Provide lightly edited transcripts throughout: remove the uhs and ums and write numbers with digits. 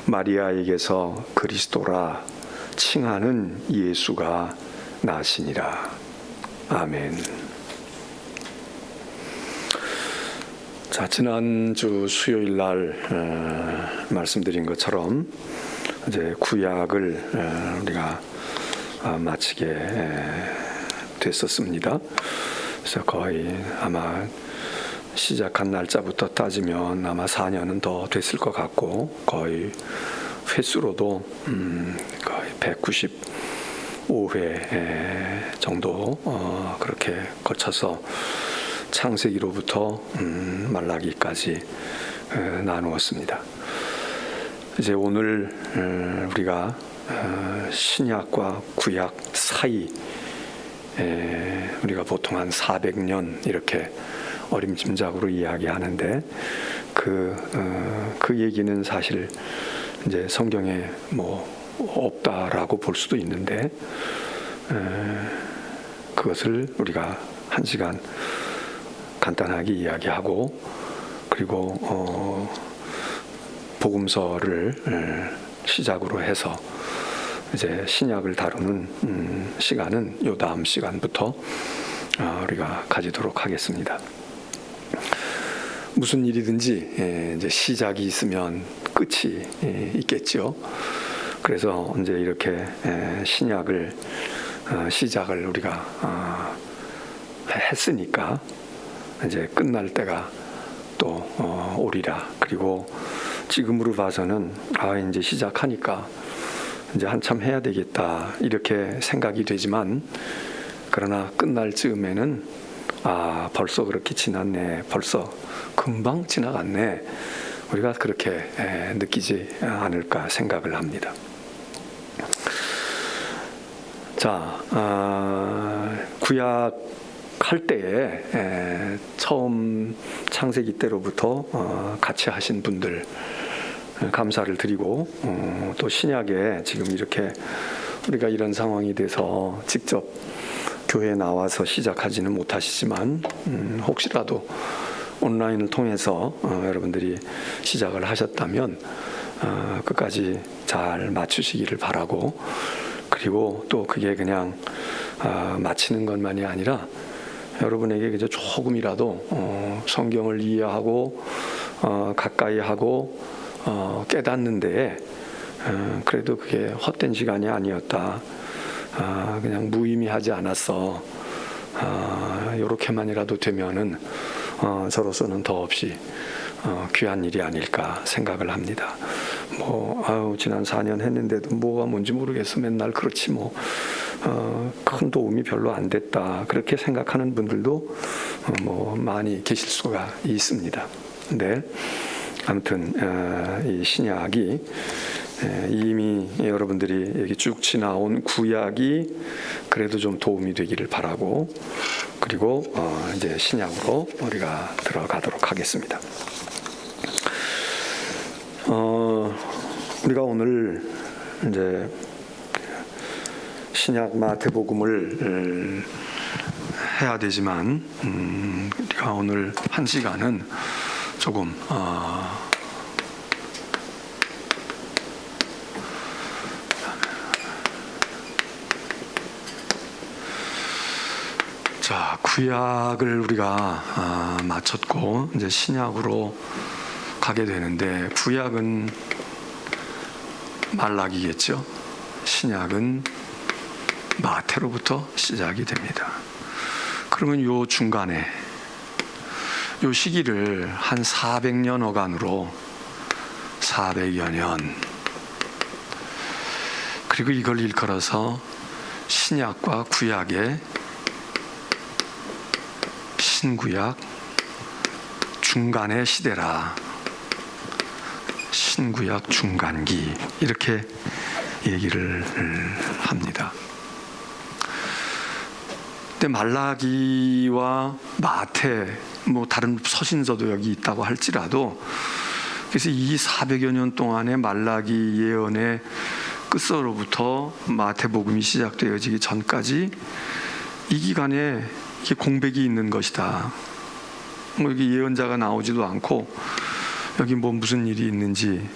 마리아에게서 그리스도라 칭하는 예수가 나시니라. 아멘. 자, 지난주 수요일 날 말씀드린 것처럼 이제 구약을 우리가 마치게 됐었습니다. 그래서 거의 아마 시작한 날짜부터 따지면 아마 4년은 더 됐을 것 같고, 거의 횟수로도 거의 195회 정도 그렇게 거쳐서 창세기로부터 말라기까지 나누었습니다. 이제 오늘 우리가 신약과 구약 사이, 우리가 보통 한 400년 이렇게 어림짐작으로 이야기하는데 그 얘기는 사실 이제 성경에 뭐 없다라고 볼 수도 있는데, 그것을 우리가 한 시간 간단하게 이야기하고, 그리고 복음서를 시작으로 해서 이제 신약을 다루는 시간은 요 다음 시간부터 우리가 가지도록 하겠습니다. 무슨 일이든지 이제 시작이 있으면 끝이 있겠죠. 그래서 이제 이렇게 신약을 시작을 우리가 했으니까 이제 끝날 때가 또 오리라. 그리고 지금으로 봐서는 이제 시작하니까 이제 한참 해야 되겠다 이렇게 생각이 되지만, 그러나 끝날 즈음에는 벌써 그렇게 지났네, 벌써 금방 지나갔네, 우리가 그렇게 느끼지 않을까 생각을 합니다. 자, 구약 할 때에 처음 창세기 때로부터 같이 하신 분들 감사를 드리고, 또 신약에 지금 이렇게 우리가 이런 상황이 돼서 직접 교회에 나와서 시작하지는 못하시지만 혹시라도 온라인을 통해서 여러분들이 시작을 하셨다면 끝까지 잘 마치시기를 바라고, 그리고 또 그게 그냥 마치는 것만이 아니라 여러분에게 그저 조금이라도 성경을 이해하고 가까이 하고 깨닫는 데에 그래도 그게 헛된 시간이 아니었다, 그냥 무의미하지 않았어, 이렇게만이라도 되면은 저로서는 더없이 귀한 일이 아닐까 생각을 합니다. 지난 4년 했는데도 뭐가 뭔지 모르겠어, 맨날 그렇지 큰 도움이 별로 안 됐다, 그렇게 생각하는 분들도 많이 계실 수가 있습니다. 근데 아무튼 이 신약이 이미 여러분들이 여기 쭉 지나온 구약이 그래도 좀 도움이 되기를 바라고, 그리고 이제 신약으로 우리가 들어가도록 하겠습니다. 우리가 오늘 이제 신약 마태복음을 해야 되지만 우리가 오늘 한 시간은 조금 자, 구약을 우리가 마쳤고 이제 신약으로 가게 되는데, 구약은 말라기겠죠. 신약은 마태로부터 시작이 됩니다. 그러면 요 중간에 요 시기를 한 400년 어간으로 400여 년, 그리고 이걸 일컬어서 신약과 구약의 신구약 중간의 시대라, 신구약 중간기, 이렇게 얘기를 합니다. 근데 말라기와 마태, 다른 서신서도 여기 있다고 할지라도, 그래서 이 400여 년 동안의 말라기 예언의 끝서로부터 마태복음이 시작되어지기 전까지 이 기간에 이게 공백이 있는 것이다. 여기 예언자가 나오지도 않고 여기 뭐 무슨 일이 있는지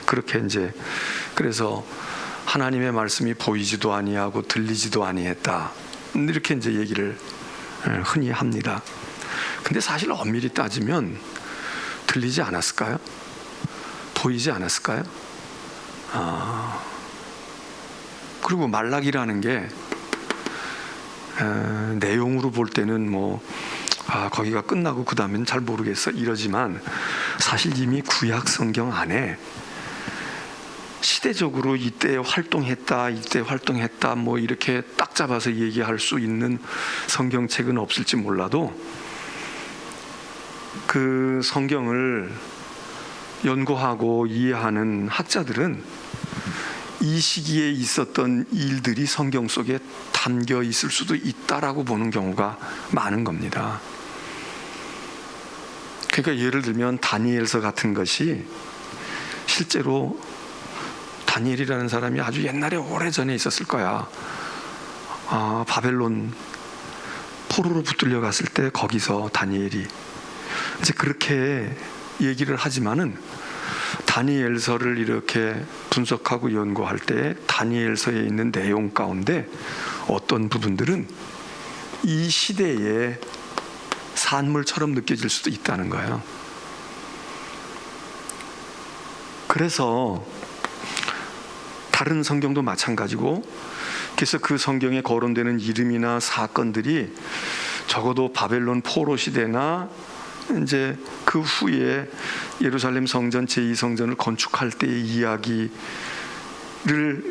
그렇게 이제 그래서 하나님의 말씀이 보이지도 아니하고 들리지도 아니했다 이렇게 이제 얘기를 흔히 합니다. 근데 사실 엄밀히 따지면 들리지 않았을까요? 보이지 않았을까요? 그리고 말라기라는 게 내용으로 볼 때는 뭐 거기가 끝나고 그 다음엔 잘 모르겠어 이러지만 사실 이미 구약 성경 안에 시대적으로 이때 활동했다 뭐 이렇게 딱 잡아서 얘기할 수 있는 성경책은 없을지 몰라도 그 성경을 연구하고 이해하는 학자들은 이 시기에 있었던 일들이 성경 속에 담겨 있을 수도 있다라고 보는 경우가 많은 겁니다. 그러니까 예를 들면 다니엘서 같은 것이 실제로 다니엘이라는 사람이 아주 옛날에 오래전에 있었을 거야. 바벨론 포로로 붙들려 갔을 때 거기서 다니엘이 이제 그렇게 얘기를 하지만은 다니엘서를 이렇게 분석하고 연구할 때 다니엘서에 있는 내용 가운데 어떤 부분들은 이 시대의 산물처럼 느껴질 수도 있다는 거예요. 그래서 다른 성경도 마찬가지고 그래서 그 성경에 거론되는 이름이나 사건들이 적어도 바벨론 포로 시대나 이제 그 후에 예루살렘 성전 제2성전을 건축할 때의 이야기를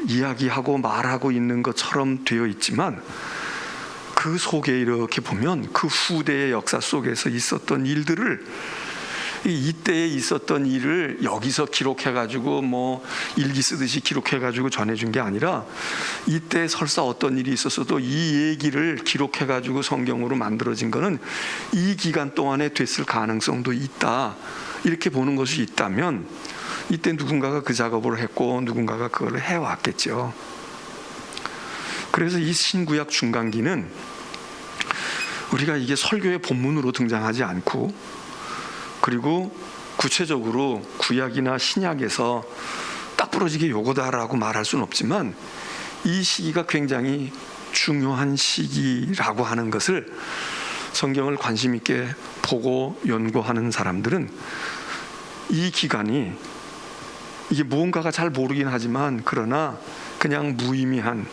이야기하고 말하고 있는 것처럼 되어 있지만 그 속에 이렇게 보면 그 후대의 역사 속에서 있었던 일들을 이때에 있었던 일을 여기서 기록해가지고 뭐 일기 쓰듯이 기록해가지고 전해준 게 아니라 이때 설사 어떤 일이 있었어도 이 얘기를 기록해가지고 성경으로 만들어진 거는 이 기간 동안에 됐을 가능성도 있다 이렇게 보는 것이 있다면 이때 누군가가 그 작업을 했고 누군가가 그걸 해왔겠죠. 그래서 이 신구약 중간기는 우리가 이게 설교의 본문으로 등장하지 않고 그리고 구체적으로 구약이나 신약에서 딱 부러지게 요거다라고 말할 수는 없지만 이 시기가 굉장히 중요한 시기라고 하는 것을 성경을 관심 있게 보고 연구하는 사람들은 이 기간이 이게 무언가가 잘 모르긴 하지만 그러나 그냥 무의미한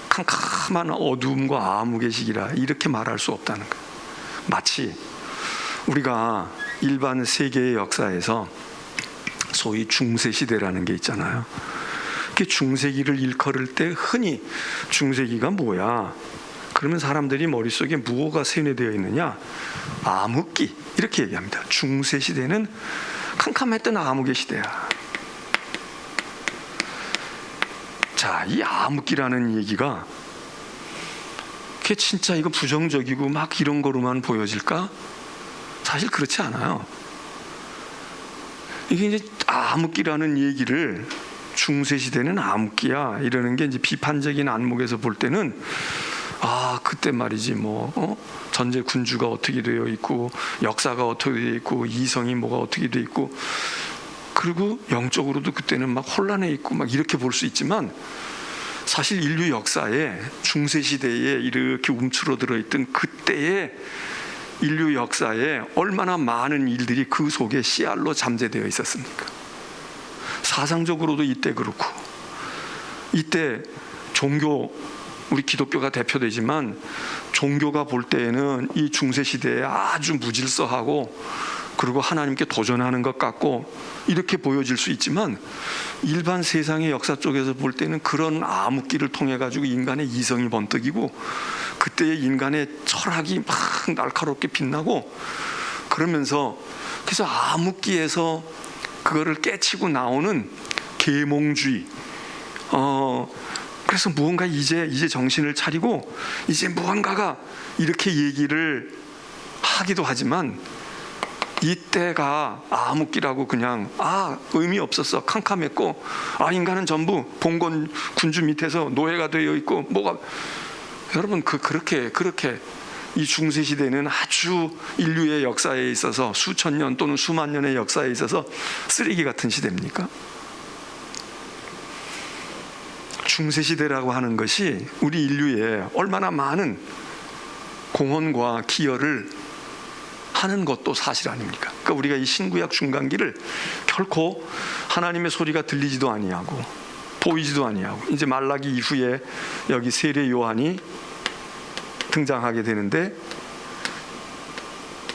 캄캄한 어두움과 암흑의 시기라 이렇게 말할 수 없다는 거예요. 마치 우리가 일반 세계의 역사에서 소위 중세시대라는 게 있잖아요. 그 중세기를 일컬을 때 흔히 중세기가 뭐야? 그러면 사람들이 머릿속에 무엇가 세뇌되어 있느냐? 암흑기 이렇게 얘기합니다. 중세시대는 캄캄했던 암흑의 시대야. 자, 이 암흑기라는 얘기가 그게 진짜 이거 부정적이고 막 이런 거로만 보여질까? 사실 그렇지 않아요. 이게 이제 암흑기라는 얘기를 중세시대는 암흑기야 이러는 게 이제 비판적인 안목에서 볼 때는 그때 말이지 전제 군주가 어떻게 되어 있고 역사가 어떻게 되어 있고 이성이 뭐가 어떻게 되어 있고 그리고 영적으로도 그때는 막 혼란해 있고 막 이렇게 볼 수 있지만 사실 인류 역사에 중세시대에 이렇게 움츠러들어 있던 그때의 인류 역사에 얼마나 많은 일들이 그 속에 씨알로 잠재되어 있었습니까? 사상적으로도 이때 그렇고 이때 종교 우리 기독교가 대표되지만 종교가 볼 때에는 이 중세시대에 아주 무질서하고 그리고 하나님께 도전하는 것 같고 이렇게 보여질 수 있지만 일반 세상의 역사 쪽에서 볼 때는 그런 암흑기를 통해 가지고 인간의 이성이 번뜩이고 그때의 인간의 철학이 막 날카롭게 빛나고 그러면서 그래서 암흑기에서 그거를 깨치고 나오는 계몽주의 그래서 무언가 이제 정신을 차리고 이제 무언가가 이렇게 얘기를 하기도 하지만 이때가 암흑기라고 그냥 의미 없었어 캄캄했고 인간은 전부 봉건 군주 밑에서 노예가 되어 있고 뭐가 여러분 그렇게 이 중세 시대는 아주 인류의 역사에 있어서 수천 년 또는 수만 년의 역사에 있어서 쓰레기 같은 시대입니까? 중세 시대라고 하는 것이 우리 인류에 얼마나 많은 공헌과 기여를 하는 것도 사실 아닙니까? 그러니까 우리가 이 신구약 중간기를 결코 하나님의 소리가 들리지도 아니하고 보이지도 아니하고, 이제 말라기 이후에 여기 세례 요한이 등장하게 되는데,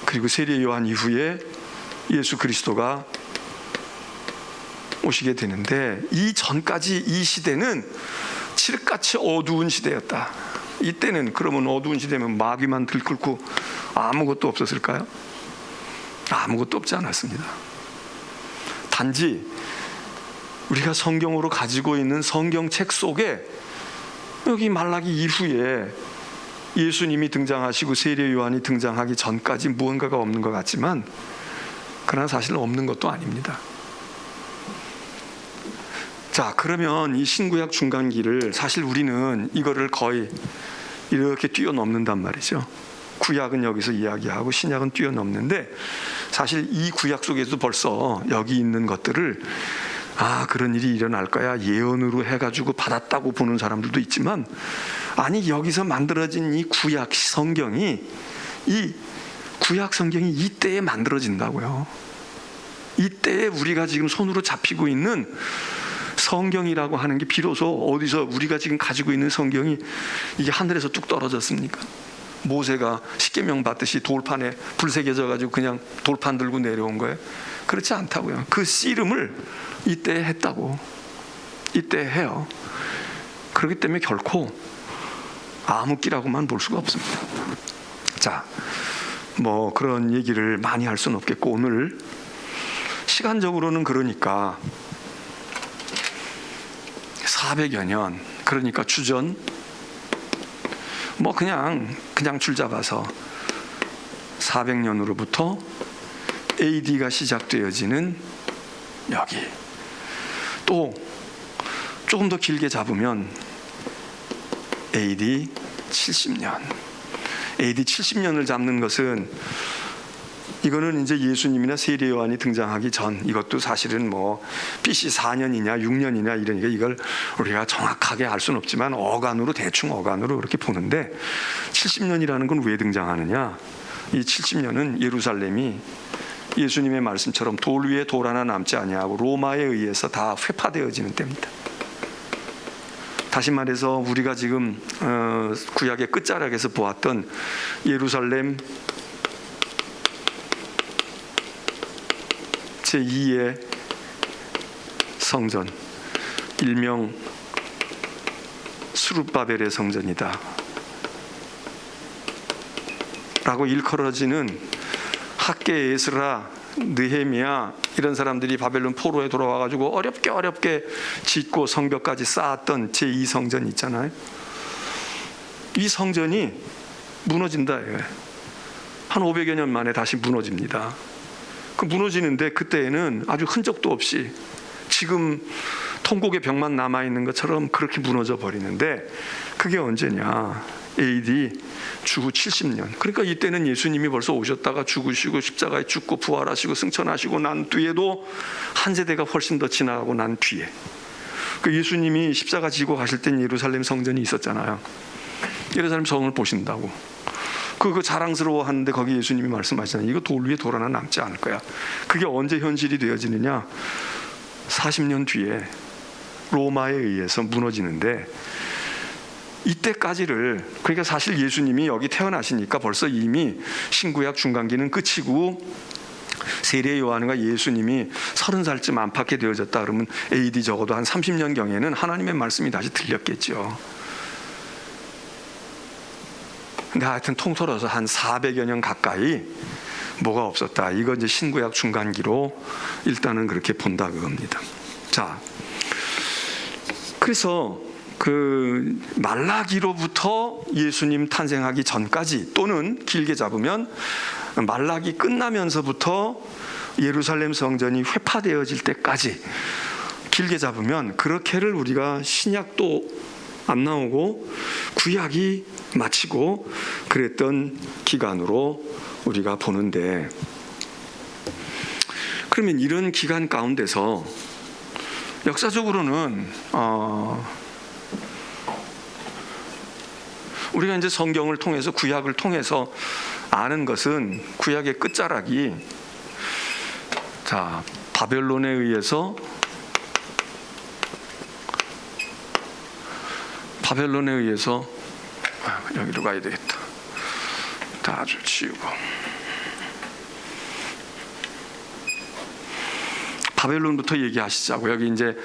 그리고 세례 요한 이후에 예수 그리스도가 오시게 되는데, 이 전까지 이 시대는 칠흑같이 어두운 시대였다. 이때는 그러면 어두운 시대면 마귀만 들끓고 아무것도 없었을까요? 아무것도 없지 않았습니다. 단지 우리가 성경으로 가지고 있는 성경책 속에 여기 말라기 이후에 예수님이 등장하시고 세례 요한이 등장하기 전까지 무언가가 없는 것 같지만, 그러나 사실은 없는 것도 아닙니다. 자, 그러면 이 신구약 중간기를 사실 우리는 이거를 거의 이렇게 뛰어넘는단 말이죠. 구약은 여기서 이야기하고 신약은 뛰어넘는데, 사실 이 구약 속에도 벌써 여기 있는 것들을 그런 일이 일어날 거야 예언으로 해가지고 받았다고 보는 사람들도 있지만, 아니 여기서 만들어진 이 구약 성경이 이때에 만들어진다고요. 이때에 우리가 지금 손으로 잡히고 있는 성경이라고 하는 게 비로소 어디서 우리가 지금 가지고 있는 성경이 이게 하늘에서 뚝 떨어졌습니까? 모세가 십계명 받듯이 돌판에 불 새겨져 가지고 그냥 돌판 들고 내려온 거예요? 그렇지 않다고요. 그 씨름을 이때 했다고. 이때 해요. 그렇기 때문에 결코 암흑기라고만 볼 수가 없습니다. 자, 뭐 그런 얘기를 많이 할 수는 없겠고, 오늘 시간적으로는 그러니까 400여 년, 그러니까 주전 뭐 그냥 줄 잡아서 400년으로부터 AD가 시작되어지는 여기, 또 조금 더 길게 잡으면 AD 70년. AD 70년을 잡는 것은, 이거는 이제 예수님이나 세례 요한이 등장하기 전, 이것도 사실은 뭐 BC 4년이냐 6년이냐 이러니까 이걸 우리가 정확하게 알 수는 없지만 대충 어간으로 그렇게 보는데, 70년이라는 건 왜 등장하느냐? 이 70년은 예루살렘이 예수님의 말씀처럼 돌 위에 돌 하나 남지 아니하고 로마에 의해서 다 회파되어지는 때입니다. 다시 말해서 우리가 지금 구약의 끝자락에서 보았던 예루살렘 제2의 성전, 일명 스룹바벨의 성전이다 라고 일컬어지는 학계, 에스라, 느헤미야 이런 사람들이 바벨론 포로에 돌아와가지고 어렵게 짓고 성벽까지 쌓았던 제2성전 있잖아요. 이 성전이 무너진다. 한 500여 년 만에 다시 무너집니다. 그 무너지는데 그때에는 아주 흔적도 없이 지금 통곡의 벽만 남아있는 것처럼 그렇게 무너져 버리는데, 그게 언제냐? AD 주후 70년. 그러니까 이때는 예수님이 벌써 오셨다가 죽으시고 십자가에 죽고 부활하시고 승천하시고 난 뒤에도 한 세대가 훨씬 더 지나가고 난 뒤에, 그 예수님이 십자가 지고 가실 땐 예루살렘 성전이 있었잖아요. 예루살렘 성을 보신다고 그거 자랑스러워하는데, 거기 예수님이 말씀하시잖아요. 이거 돌 위에 돌 하나 남지 않을 거야. 그게 언제 현실이 되어지느냐? 40년 뒤에 로마에 의해서 무너지는데, 이때까지를, 그러니까 사실 예수님이 여기 태어나시니까 벌써 이미 신구약 중간기는 끝이고, 세례 요한과 예수님이 30살쯤 안팎에 되어졌다 그러면 AD 적어도 한 30년경에는 하나님의 말씀이 다시 들렸겠죠. 근데 하여튼 통틀어서 한 400여 년 가까이 뭐가 없었다. 이거 이제 신구약 중간기로 일단은 그렇게 본다 그겁니다. 자, 그래서 그 말라기로부터 예수님 탄생하기 전까지, 또는 길게 잡으면 말라기 끝나면서부터 예루살렘 성전이 회파되어질 때까지, 길게 잡으면 그렇게를 우리가 신약도 안 나오고 구약이 마치고 그랬던 기간으로 우리가 보는데, 그러면 이런 기간 가운데서 역사적으로는 우리가 이제 성경을 통해서, 구약을 통해서 아는 것은, 구약의 끝자락이 바벨론에 의해서 여기로 가야 되겠다. 다 아주 치우고 바벨론부터 얘기하시자고. 여기 이제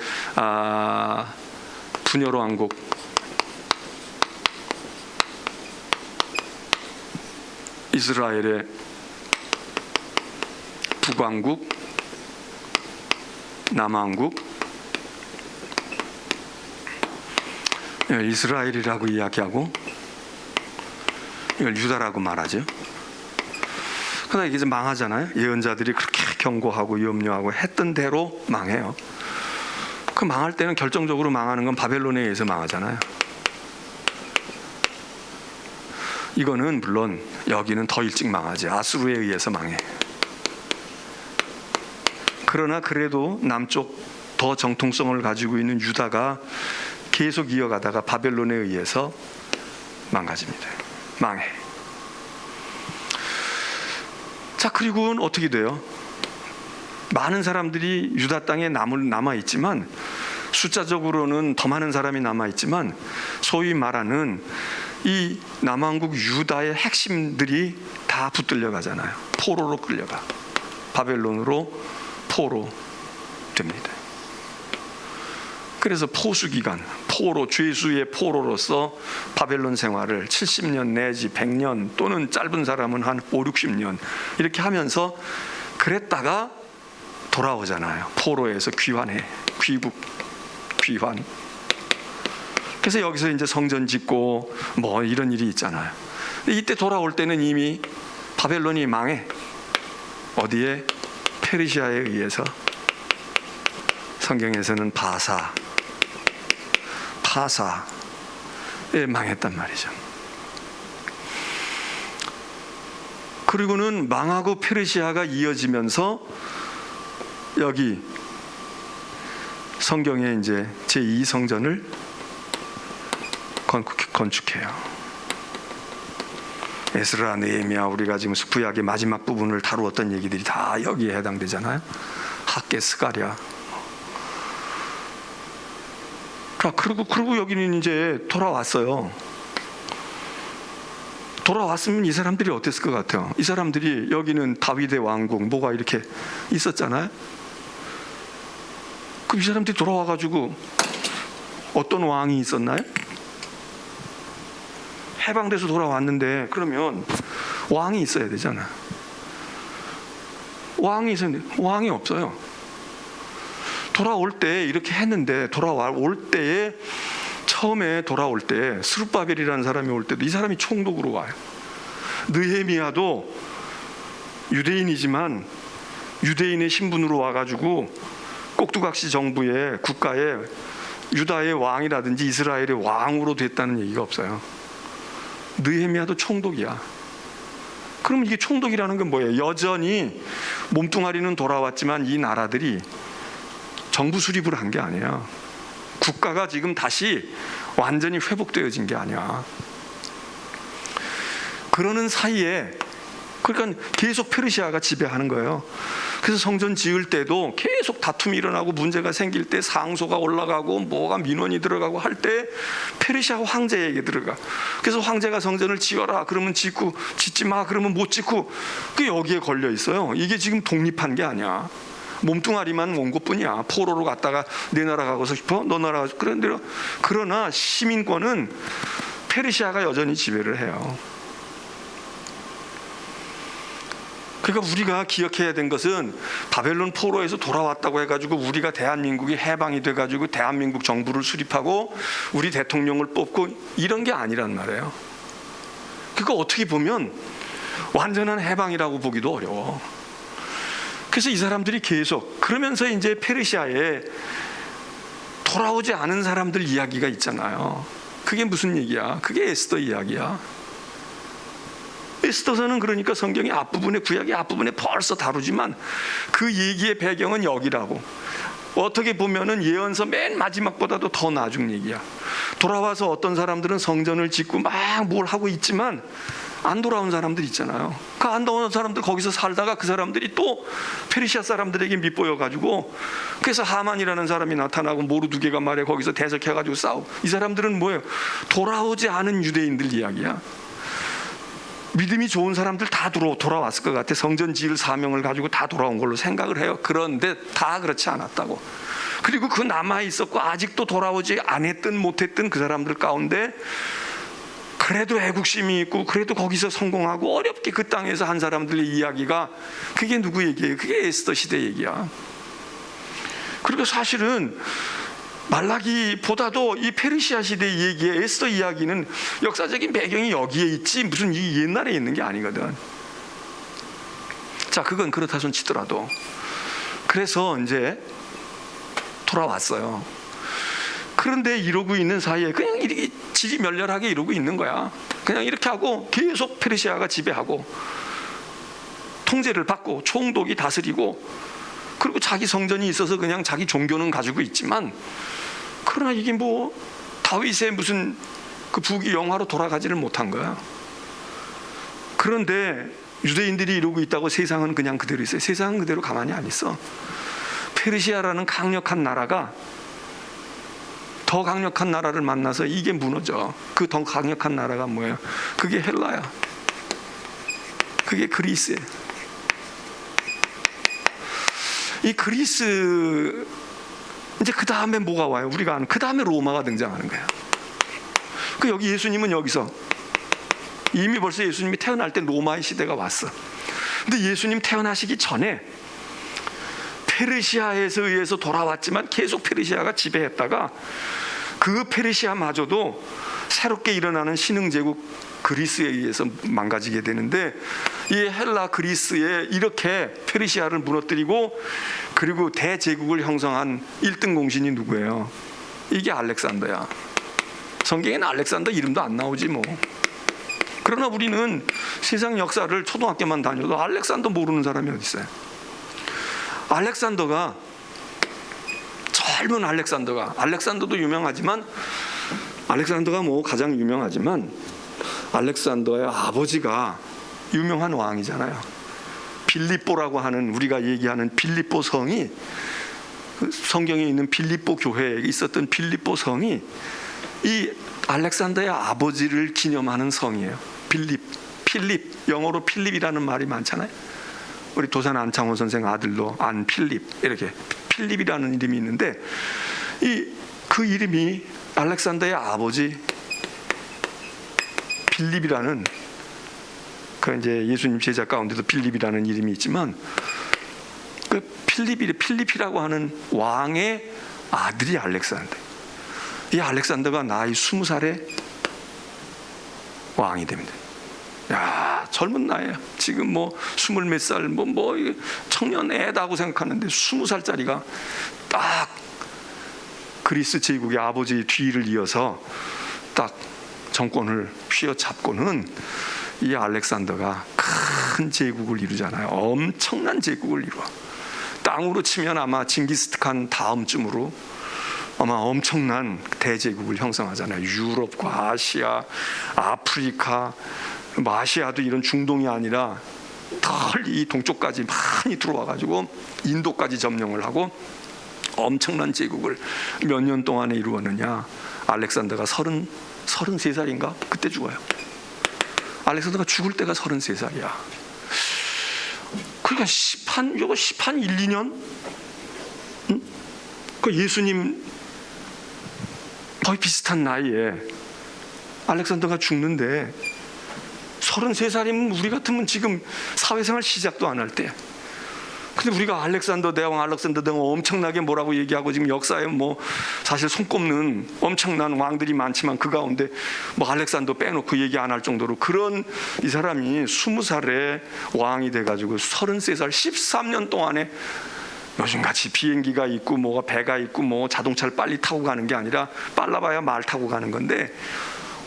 분열 왕국, 이스라엘의 북왕국, 남왕국, 이스라엘이라고 이야기하고 이걸 유다라고 말하죠. 그러나 이게 이제 망하잖아요. 예언자들이 그렇게 경고하고 염려하고 했던 대로 망해요. 그 망할 때는 결정적으로 망하는 건 바벨론에 의해서 망하잖아요. 이거는 물론 여기는 더 일찍 망하지. 아수르에 의해서 망해. 그러나 그래도 남쪽 더 정통성을 가지고 있는 유다가 계속 이어가다가 바벨론에 의해서 망가집니다. 망해. 자, 그리고는 어떻게 돼요? 많은 사람들이 유다 땅에 남아있지만, 숫자적으로는 더 많은 사람이 남아있지만, 소위 말하는 이 남왕국 유다의 핵심들이 다 붙들려 가잖아요. 포로로 끌려가. 바벨론으로 포로 됩니다. 그래서 포수기간, 포로, 죄수의 포로로서 바벨론 생활을 70년 내지 100년, 또는 짧은 사람은 한 5, 60년 이렇게 하면서 그랬다가 돌아오잖아요. 포로에서 귀환해. 귀국, 귀환. 그래서 여기서 이제 성전 짓고 뭐 이런 일이 있잖아요. 이때 돌아올 때는 이미 바벨론이 망해. 어디에? 페르시아에 의해서. 성경에서는 파사에 망했단 말이죠. 그리고는 망하고 페르시아가 이어지면서 여기 성경에 이제 제2성전을 건축해요. 에스라, 느헤미야, 우리가 지금 구약의 마지막 부분을 다루었던 얘기들이 다 여기에 해당되잖아요. 학개, 스가랴. 그리고 여기는 이제 돌아왔어요. 돌아왔으면 이 사람들이 어땠을 것 같아요? 이 사람들이, 여기는 다윗의 왕국 뭐가 이렇게 있었잖아요. 그럼 이 사람들이 돌아와가지고 어떤 왕이 있었나요? 해방돼서 돌아왔는데 그러면 왕이 있어야 되잖아. 왕이 있었는데 왕이 없어요. 돌아올 때 이렇게 했는데, 돌아올 때에 처음에 돌아올 때 스룹바벨이라는 사람이 올 때도 이 사람이 총독으로 와요. 느헤미야도 유대인이지만 유대인의 신분으로 와가지고 꼭두각시 정부의 국가에 유다의 왕이라든지 이스라엘의 왕으로 됐다는 얘기가 없어요. 느헤미야도 총독이야. 그럼 이게 총독이라는 건 뭐예요? 여전히 몸뚱아리는 돌아왔지만 이 나라들이 정부 수립을 한 게 아니야. 국가가 지금 다시 완전히 회복되어진 게 아니야. 그러는 사이에, 그러니까 계속 페르시아가 지배하는 거예요. 그래서 성전 지을 때도 계속 다툼이 일어나고 문제가 생길 때 상소가 올라가고 뭐가 민원이 들어가고 할 때 페르시아 황제에게 들어가. 그래서 황제가 성전을 지어라 그러면 짓고, 짓지 마 그러면 못 짓고, 그게 여기에 걸려 있어요. 이게 지금 독립한 게 아니야. 몸뚱아리만 온 것뿐이야. 포로로 갔다가 내 나라 가고 싶어? 너 나라 가고. 그러나 시민권은 페르시아가 여전히 지배를 해요. 그러니까 우리가 기억해야 된 것은 바벨론 포로에서 돌아왔다고 해가지고 우리가 대한민국이 해방이 돼가지고 대한민국 정부를 수립하고 우리 대통령을 뽑고 이런 게 아니란 말이에요. 그러니까 어떻게 보면 완전한 해방이라고 보기도 어려워. 그래서 이 사람들이 계속, 그러면서 이제 페르시아에 돌아오지 않은 사람들 이야기가 있잖아요. 그게 무슨 얘기야? 그게 에스더 이야기야. 에스더서는 그러니까 성경의 앞부분에, 구약의 앞부분에 벌써 다루지만 그 얘기의 배경은 여기라고. 어떻게 보면은 예언서 맨 마지막보다도 더 나중 얘기야. 돌아와서 어떤 사람들은 성전을 짓고 막 뭘 하고 있지만 안 돌아온 사람들 있잖아요. 그 안 돌아온 사람들 거기서 살다가 그 사람들이 또 페르시아 사람들에게 밑보여가지고, 그래서 하만이라는 사람이 나타나고 모르드게가 말이야 거기서 대적해가지고 싸우고. 이 사람들은 뭐예요? 돌아오지 않은 유대인들 이야기야. 믿음이 좋은 사람들 다 돌아왔을 것 같아. 성전 지을 사명을 가지고 다 돌아온 걸로 생각을 해요. 그런데 다 그렇지 않았다고. 그리고 그 남아있었고 아직도 돌아오지 않았든 못했든 그 사람들 가운데 그래도 애국심이 있고 그래도 거기서 성공하고 어렵게 그 땅에서 한 사람들의 이야기가, 그게 누구 얘기예요? 그게 에스더 시대 얘기야. 그리고 사실은 말라기보다도 이 페르시아 시대 얘기의 에스더 이야기는 역사적인 배경이 여기에 있지 무슨 이 옛날에 있는 게 아니거든. 자, 그건 그렇다 손 치더라도, 그래서 이제 돌아왔어요. 그런데 이러고 있는 사이에 그냥 이렇게 지리멸렬하게 이러고 있는 거야. 그냥 이렇게 하고 계속 페르시아가 지배하고 통제를 받고 총독이 다스리고, 그리고 자기 성전이 있어서 그냥 자기 종교는 가지고 있지만, 그러나 이게 뭐 다윗의 무슨 그 부귀 영화로 돌아가지를 못한 거야. 그런데 유대인들이 이러고 있다고 세상은 그냥 그대로 있어요. 세상은 그대로 가만히 안 있어. 페르시아라는 강력한 나라가 더 강력한 나라를 만나서 이게 무너져. 그 더 강력한 나라가 뭐예요? 그게 헬라야. 그게 그리스예요. 이 그리스, 이제 그 다음에 뭐가 와요? 우리가 아는 그 다음에 로마가 등장하는 거야. 그 여기 예수님은 여기서 이미 벌써 예수님이 태어날 때 로마의 시대가 왔어. 근데 예수님 태어나시기 전에 페르시아에서 의해서 돌아왔지만 계속 페르시아가 지배했다가 그 페르시아마저도 새롭게 일어나는 신흥제국 그리스에 의해서 망가지게 되는데, 이 헬라 그리스에 이렇게 페르시아를 무너뜨리고 그리고 대제국을 형성한 1등 공신이 누구예요? 이게 알렉산더야. 성경에는 알렉산더 이름도 안 나오지 뭐. 그러나 우리는 세상 역사를 초등학교만 다녀도 알렉산더 모르는 사람이 어디 있어요? 알렉산더가, 젊은 알렉산더도 유명하지만, 알렉산더가 뭐 가장 유명하지만 알렉산더의 아버지가 유명한 왕이잖아요. 빌립보라고 하는, 우리가 얘기하는 빌립보 성이, 성경에 있는 빌립보 교회에 있었던 빌립보 성이 이 알렉산더의 아버지를 기념하는 성이에요. 필립, 영어로 필립이라는 말이 많잖아요. 우리 도산 안창호 선생 아들로 안필립, 이렇게 필립이라는 이름이 있는데, 그 이름이 알렉산더의 아버지 빌립이라는, 그 이제 예수님 제자 가운데도 빌립이라는 이름이 있지만, 그 필립이라고 하는 왕의 아들이 알렉산더. 이 알렉산더가 나이 20살에 왕이 됩니다. 야, 젊은 나이에요. 지금 뭐 20 몇 살, 뭐 청년 애다고 생각하는데 20살짜리가 딱 그리스 제국의 아버지의 뒤를 이어서 딱 정권을 휘어잡고는 이 알렉산더가 큰 제국을 이루잖아요. 엄청난 제국을 이루어. 땅으로 치면 아마 징기스칸 다음쯤으로 아마 엄청난 대제국을 형성하잖아요. 유럽과 아시아, 아프리카, 아시아도 이런 중동이 아니라 이 동쪽까지 많이 들어와가지고 인도까지 점령을 하고 엄청난 제국을 몇 년 동안에 이루었느냐. 알렉산더가 33살인가? 그때 죽어요. 알렉산더가 죽을 때가 33살이야. 그러니까 10한 1, 2년? 응? 그 예수님 거의 비슷한 나이에 알렉산더가 죽는데, 33살이면 우리 같으면 지금 사회생활 시작도 안 할 때. 근데 우리가 알렉산더 대왕 엄청나게 뭐라고 얘기하고, 지금 역사에 뭐 사실 손꼽는 엄청난 왕들이 많지만 그 가운데 뭐 알렉산더 빼놓고 얘기 안 할 정도로, 그런 이 사람이 20살에 왕이 돼가지고 33살 13년 동안에 요즘같이 비행기가 있고 뭐가 배가 있고 뭐 자동차를 빨리 타고 가는 게 아니라 빨라봐야 말 타고 가는 건데,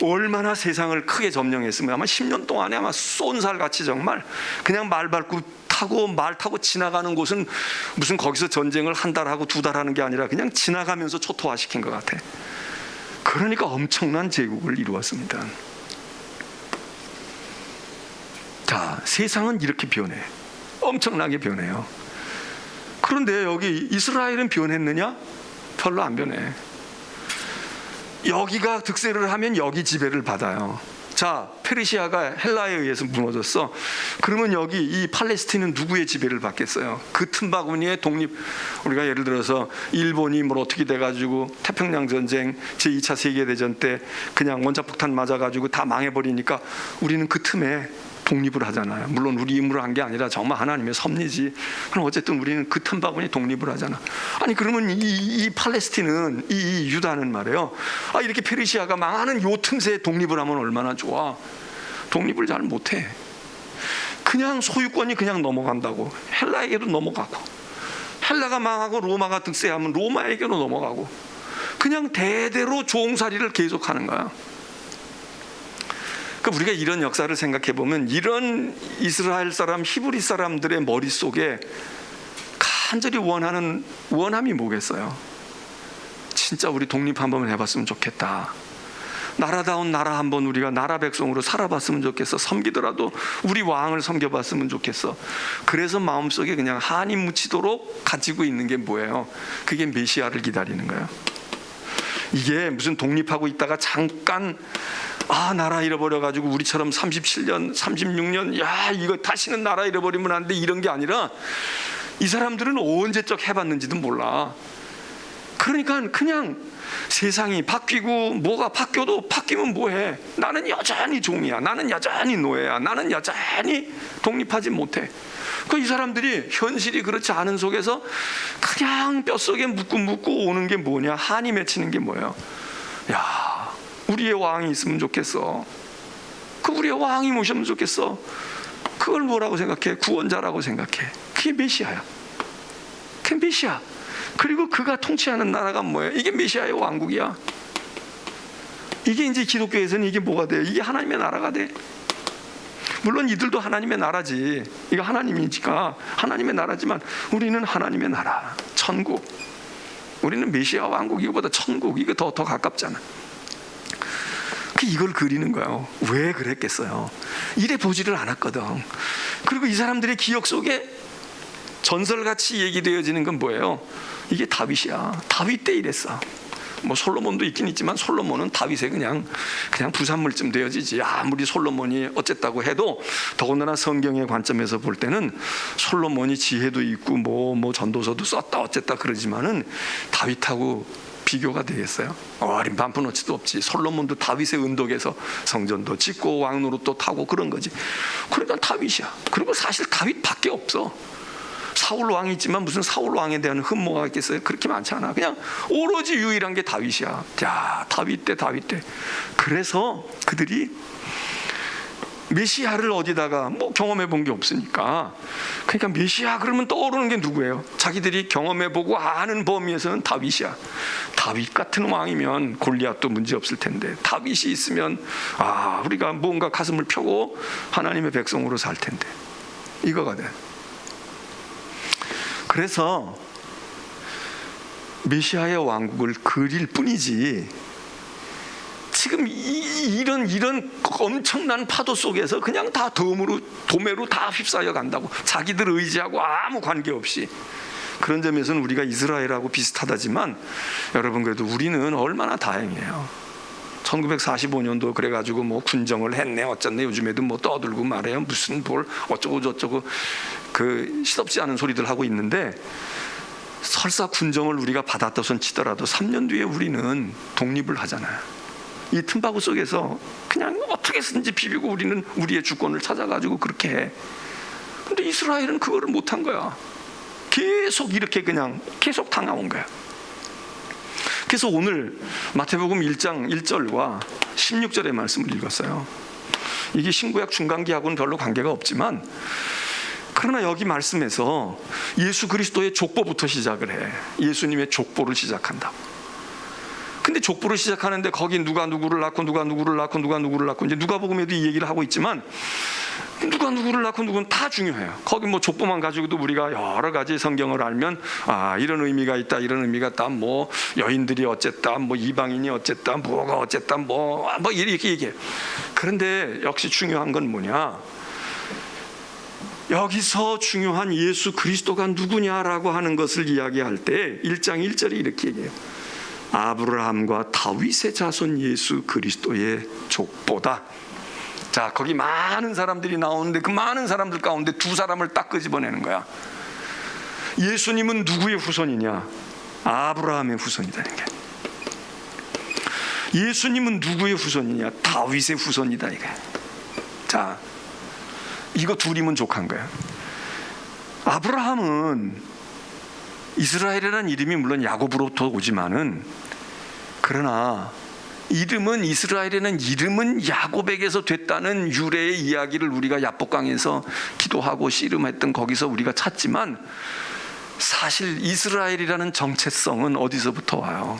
얼마나 세상을 크게 점령했으면 아마 10년 동안에 아마 쏜살같이 정말 그냥 말 밟고 말 타고 지나가는 곳은 무슨 거기서 전쟁을 한 달 하고 두 달 하는 게 아니라 그냥 지나가면서 초토화시킨 것 같아. 그러니까 엄청난 제국을 이루었습니다. 자, 세상은 이렇게 변해. 엄청나게 변해요. 그런데 여기 이스라엘은 변했느냐? 별로 안 변해. 여기가 득세를 하면 여기 지배를 받아요. 자, 페르시아가 헬라에 의해서 무너졌어. 그러면 여기 이 팔레스틴은 누구의 지배를 받겠어요? 그 틈바구니에 독립, 우리가 예를 들어서 일본이 뭘 어떻게 돼가지고 태평양 전쟁 제2차 세계대전 때 그냥 원자폭탄 맞아가지고 다 망해버리니까 우리는 그 틈에 독립을 하잖아요. 물론 우리 힘으로 한 게 아니라 정말 하나님의 섭리지. 그럼 어쨌든 우리는 그 틈바구니 독립을 하잖아. 아니 그러면 이 팔레스틴은 이 유다는 말이에요. 이렇게 페르시아가 망하는 요 틈새에 독립을 하면 얼마나 좋아. 독립을 잘 못해. 그냥 소유권이 그냥 넘어간다고. 헬라에게도 넘어가고, 헬라가 망하고 로마가 득세하면 로마에게로 넘어가고, 그냥 대대로 종살이를 계속하는 거야. 우리가 이런 역사를 생각해 보면 이런 이스라엘 사람, 히브리 사람들의 머릿속에 간절히 원하는 원함이 뭐겠어요? 진짜 우리 독립 한번 해봤으면 좋겠다. 나라다운 나라 한번 우리가 나라 백성으로 살아봤으면 좋겠어. 섬기더라도 우리 왕을 섬겨봤으면 좋겠어. 그래서 마음속에 그냥 한이 묻히도록 가지고 있는 게 뭐예요? 그게 메시아를 기다리는 거예요. 이게 무슨 독립하고 있다가 잠깐 나라 잃어버려가지고 우리처럼 37년, 36년 야 이거 다시는 나라 잃어버리면 안 돼 이런 게 아니라 이 사람들은 언제적 해봤는지도 몰라. 그러니까 그냥 세상이 바뀌고 뭐가 바뀌어도 바뀌면 뭐해. 나는 여전히 종이야. 나는 여전히 노예야. 나는 여전히 독립하지 못해. 이 사람들이 현실이 그렇지 않은 속에서 그냥 뼛속에 묻고 오는 게 뭐냐? 한이 맺히는 게 뭐예요? 야, 우리의 왕이 있으면 좋겠어. 우리의 왕이 모시면 좋겠어. 그걸 뭐라고 생각해? 구원자라고 생각해. 그게 메시아야. 그게 메시아. 그리고 그가 통치하는 나라가 뭐예요? 이게 메시아의 왕국이야. 이게 이제 기독교에서는 이게 뭐가 돼? 이게 하나님의 나라가 돼. 물론 이들도 하나님의 나라지. 이거 하나님이니까 하나님의 나라지만 우리는 하나님의 나라, 천국. 우리는 메시아 왕국, 이거보다 천국, 이거 더 가깝잖아. 이걸 그리는 거예요. 왜 그랬겠어요? 이래 보지를 않았거든. 그리고 이 사람들의 기억 속에 전설같이 얘기되어지는 건 뭐예요? 이게 다윗이야. 다윗 때 이랬어. 솔로몬도 있긴 있지만 솔로몬은 다윗에 그냥 부산물쯤 되어지지. 아무리 솔로몬이 어쨌다고 해도 더군다나 성경의 관점에서 볼 때는 솔로몬이 지혜도 있고 뭐 전도서도 썼다 어쨌다 그러지만은 다윗하고 비교가 되겠어요? 어린 반푼어치도 없지. 솔로몬도 다윗의 은덕에서 성전도 짓고 왕노릇도 타고 그런 거지. 그러니까 다윗이야. 그리고 사실 다윗밖에 없어. 사울 왕이 있지만 무슨 사울 왕에 대한 흠모가 있겠어요? 그렇게 많지 않아. 그냥 오로지 유일한 게 다윗이야. 야, 다윗 때. 그래서 그들이 메시아를 어디다가 경험해 본 게 없으니까, 그러니까 메시아 그러면 떠오르는 게 누구예요? 자기들이 경험해 보고 아는 범위에서는 다윗이야. 다윗 같은 왕이면 골리앗도 문제 없을 텐데, 다윗이 있으면 우리가 뭔가 가슴을 펴고 하나님의 백성으로 살 텐데, 이거가 돼. 그래서 메시아의 왕국을 그릴 뿐이지, 지금 이런 엄청난 파도 속에서 그냥 다 도매로 다 휩싸여 간다고. 자기들 의지하고 아무 관계없이. 그런 점에서는 우리가 이스라엘하고 비슷하다지만 여러분, 그래도 우리는 얼마나 다행이에요. 1945년도 그래가지고 군정을 했네 어쩌네 요즘에도 떠들고 말해요. 무슨 어쩌고 저쩌고 시덥지 않은 소리들 하고 있는데, 설사 군정을 우리가 받았다손 치더라도 3년 뒤에 우리는 독립을 하잖아요. 이 틈바구 속에서 그냥 어떻게 해서든지 비비고 우리는 우리의 주권을 찾아가지고 그렇게 해. 근데 이스라엘은 그거를 못한 거야. 계속 이렇게 그냥 계속 당해온 거야. 그래서 오늘 마태복음 1장 1절과 16절의 말씀을 읽었어요. 이게 신구약 중간기하고는 별로 관계가 없지만 그러나 여기 말씀에서 예수 그리스도의 족보부터 시작을 해. 예수님의 족보를 시작한다고. 근데 족보를 시작하는데 거기 누가 누구를 낳고 누가 누구를 낳고 누가 누구를 낳고, 이제 누가복음에도 이 얘기를 하고 있지만 누가 누구를 낳고 누구는 다 중요해요. 거기 뭐 족보만 가지고도 우리가 여러 가지 성경을 알면 이런 의미가 있다, 이런 의미가 있다, 뭐 여인들이 어쨌다, 뭐 이방인이 어쨌다, 뭐가 어쨌다, 뭐 이렇게 얘기해. 그런데 역시 중요한 건 뭐냐? 여기서 중요한 예수 그리스도가 누구냐라고 하는 것을 이야기할 때 1장 1절에 이렇게 얘기해요. 아브라함과 다윗의 자손 예수 그리스도의 족보다. 자, 거기 많은 사람들이 나오는데 그 많은 사람들 가운데 두 사람을 딱 끄집어내는 거야. 예수님은 누구의 후손이냐? 아브라함의 후손이다는 게. 예수님은 누구의 후손이냐? 다윗의 후손이다 이게. 자, 이거 둘이면 족한 거야. 아브라함은 이스라엘이라는 이름이 물론 야곱으로부터 오지만은, 그러나 이름은 이스라엘이라는 이름은 야곱에게서 됐다는 유래의 이야기를 우리가 야복강에서 기도하고 씨름했던 거기서 우리가 찾지만, 사실 이스라엘이라는 정체성은 어디서부터 와요?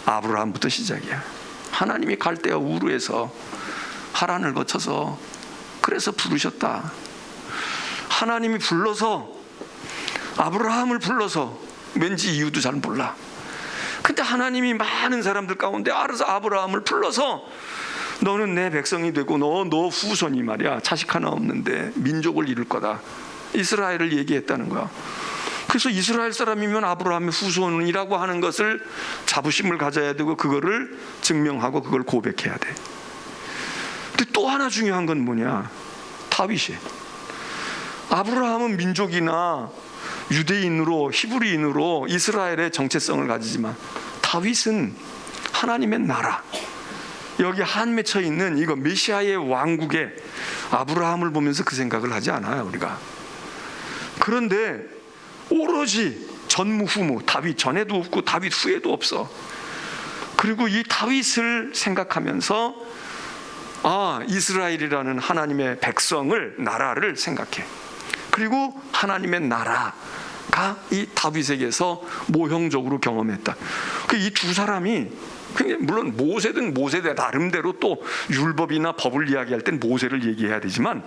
아브라함부터 시작이야. 하나님이 갈대아 우르에서 하란을 거쳐서 그래서 부르셨다. 하나님이 불러서, 아브라함을 불러서, 왠지 이유도 잘 몰라. 근데 하나님이 많은 사람들 가운데 알아서 아브라함을 불러서 너는 내 백성이 되고 너 후손이 말이야, 자식 하나 없는데 민족을 이룰 거다, 이스라엘을 얘기했다는 거야. 그래서 이스라엘 사람이면 아브라함의 후손이라고 하는 것을 자부심을 가져야 되고 그거를 증명하고 그걸 고백해야 돼. 근데 또 하나 중요한 건 뭐냐? 다윗이. 아브라함은 민족이나 유대인으로, 히브리인으로 이스라엘의 정체성을 가지지만 다윗은 하나님의 나라, 여기 한 맺혀 있는 이거 메시아의 왕국에 아브라함을 보면서 그 생각을 하지 않아요 우리가. 그런데 오로지 전무후무, 다윗 전에도 없고 다윗 후에도 없어. 그리고 이 다윗을 생각하면서 이스라엘이라는 하나님의 백성을, 나라를 생각해. 그리고 하나님의 나라가 이 다윗에게서 모형적으로 경험했다. 이 두 사람이, 물론 모세든 모세대 나름대로 또 율법이나 법을 이야기할 땐 모세를 얘기해야 되지만,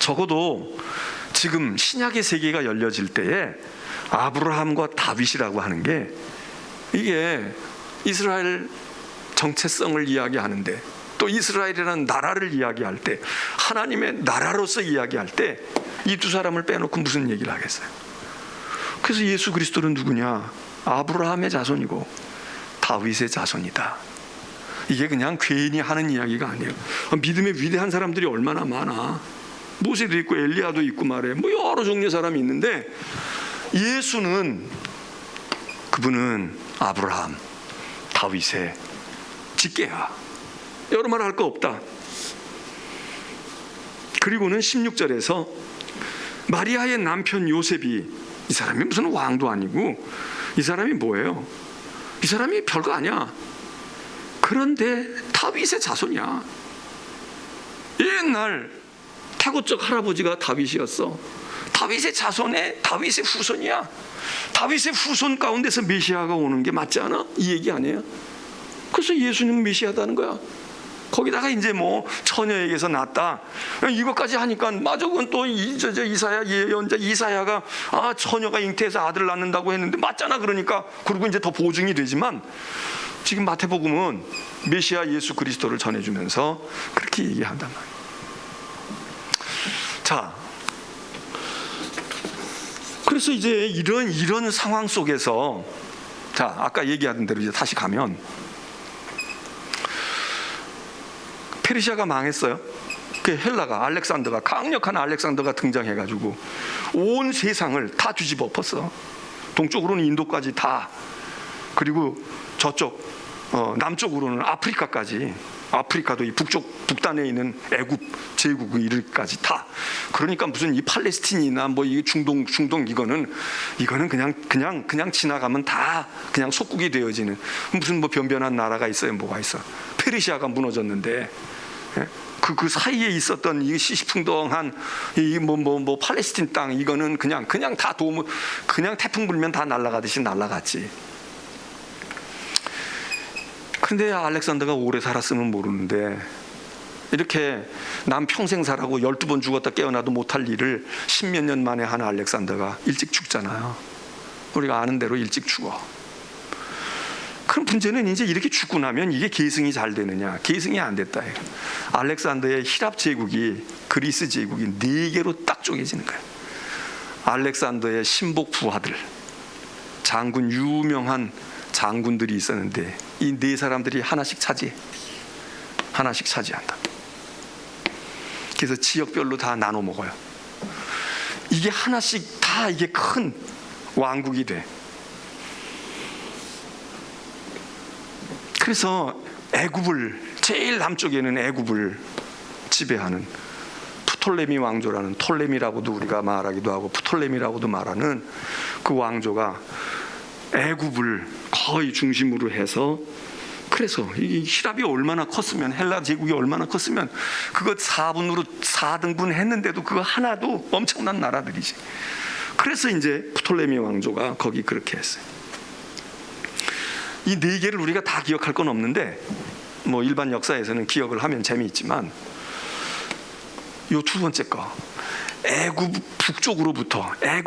적어도 지금 신약의 세계가 열려질 때에 아브라함과 다윗이라고 하는 게, 이게 이스라엘 정체성을 이야기하는데, 또 이스라엘이라는 나라를 이야기할 때, 하나님의 나라로서 이야기할 때 이 두 사람을 빼놓고 무슨 얘기를 하겠어요? 그래서 예수 그리스도는 누구냐? 아브라함의 자손이고 다윗의 자손이다. 이게 그냥 괜히 하는 이야기가 아니에요. 믿음의 위대한 사람들이 얼마나 많아. 모세도 있고 엘리야도 있고 말해, 뭐 여러 종류의 사람이 있는데, 예수는, 그분은 아브라함, 다윗의 직계야. 여러 말 할 거 없다. 그리고는 16절에서 마리아의 남편 요셉이, 이 사람이 무슨 왕도 아니고 이 사람이 뭐예요? 이 사람이 별거 아니야. 그런데 다윗의 자손이야. 옛날 태고적 할아버지가 다윗이었어. 다윗의 자손에 다윗의 후손이야. 다윗의 후손 가운데서 메시아가 오는 게 맞지 않아? 이 얘기 아니에요? 그래서 예수님은 메시아다는 거야. 거기다가 이제 뭐 처녀에게서 났다, 이것까지 하니까 맞아, 그건 또 이사야 예언자 이사야가 처녀가 잉태해서 아들 낳는다고 했는데 맞잖아. 그러니까 그리고 이제 더 보증이 되지만, 지금 마태복음은 메시아 예수 그리스도를 전해주면서 그렇게 얘기한단 말이에요. 자, 그래서 이제 이런 상황 속에서, 자, 아까 얘기하던 대로 이제 다시 가면, 페르시아가 망했어요. 그 헬라가, 알렉산더가, 강력한 알렉산더가 등장해가지고 온 세상을 다 뒤집어 엎었어. 동쪽으로는 인도까지 다, 그리고 저쪽 남쪽으로는 아프리카까지, 아프리카도 이 북단에 있는 애굽 제국 이르기까지 다. 그러니까 무슨 이 팔레스틴이나 뭐 이 중동 이거는 그냥 지나가면 다 그냥 속국이 되어지는, 무슨 뭐 변변한 나라가 있어요? 뭐가 있어? 페르시아가 무너졌는데, 그 사이에 있었던 이 시시풍덩한 이 뭐 팔레스틴 땅, 이거는 그냥 다 그냥 태풍 불면 다 날아가듯이 날아갔지. 근데 알렉산더가 오래 살았으면 모르는데 이렇게 남 평생 살아고 12번 죽었다 깨어나도 못할 일을 10몇 년 만에 하는 알렉산더가 일찍 죽잖아요. 우리가 아는 대로 일찍 죽어. 그럼 문제는 이제 이렇게 죽고 나면 이게 계승이 잘 되느냐? 계승이 안 됐다. 알렉산더의 히랍 제국이, 그리스 제국이 4개로 딱 쪼개지는 거예요. 알렉산더의 신복 부하들, 장군, 유명한 장군들이 있었는데 이 4사람들이 하나씩 차지한다. 그래서 지역별로 다 나눠 먹어요. 이게 하나씩 다 이게 큰 왕국이 돼. 그래서 애굽을, 제일 남쪽에는 애굽을 지배하는 프톨레미 왕조라는, 톨레미라고도 우리가 말하기도 하고 프톨레미라고도 말하는 그 왕조가 애굽을 거의 중심으로 해서, 그래서 이 히랍이 얼마나 컸으면, 헬라 제국이 얼마나 컸으면 그거 4등분 했는데도 그거 하나도 엄청난 나라들이지. 그래서 이제 프톨레미 왕조가 거기 그렇게 했어요. 이 4개를 우리가 다 기억할 건 없는데 뭐 일반 역사에서는 기억을 하면 재미있지만, 요 2번째 거, 애굽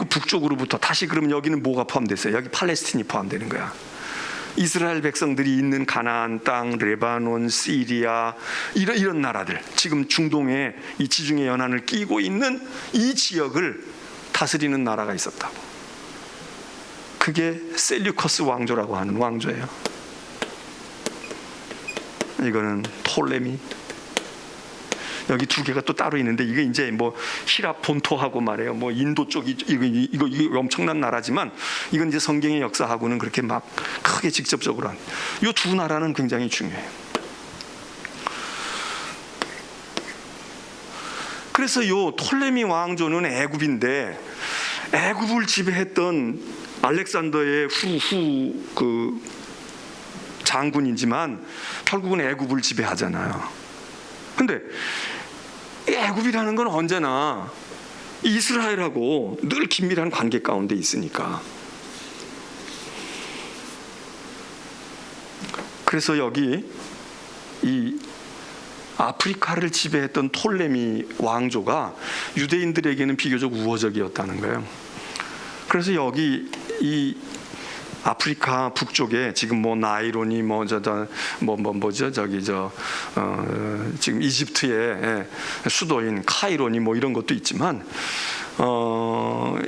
북쪽으로부터 다시, 그러면 여기는 뭐가 포함됐어요? 여기 팔레스틴이 포함되는 거야. 이스라엘 백성들이 있는 가나안 땅, 레바논, 시리아, 이런 나라들, 지금 중동에 이 지중해 연안을 끼고 있는 이 지역을 다스리는 나라가 있었다고. 그게 셀류커스 왕조라고 하는 왕조예요. 이거는 톨레미. 여기 2개가 또 따로 있는데, 이게 이제 뭐 히랍 본토하고 말이에요. 뭐 인도 쪽이 이거 엄청난 나라지만, 이건 이제 성경의 역사하고는 그렇게 막 크게 직접적으로 한. 이 2 나라는 굉장히 중요해요. 그래서 요 톨레미 왕조는 애굽인데, 애굽을 지배했던 알렉산더의 후 그 장군이지만 결국은 애굽을 지배하잖아요. 근데 애굽이라는 건 언제나 이스라엘하고 늘 긴밀한 관계 가운데 있으니까. 그래서 여기 이 아프리카를 지배했던 톨레미 왕조가 유대인들에게는 비교적 우호적이었다는 거예요. 그래서 여기 이 아프리카 북쪽에 지금 뭐 나이로니 지금 이집트의 수도인 카이로니 뭐 이런 것도 있지만,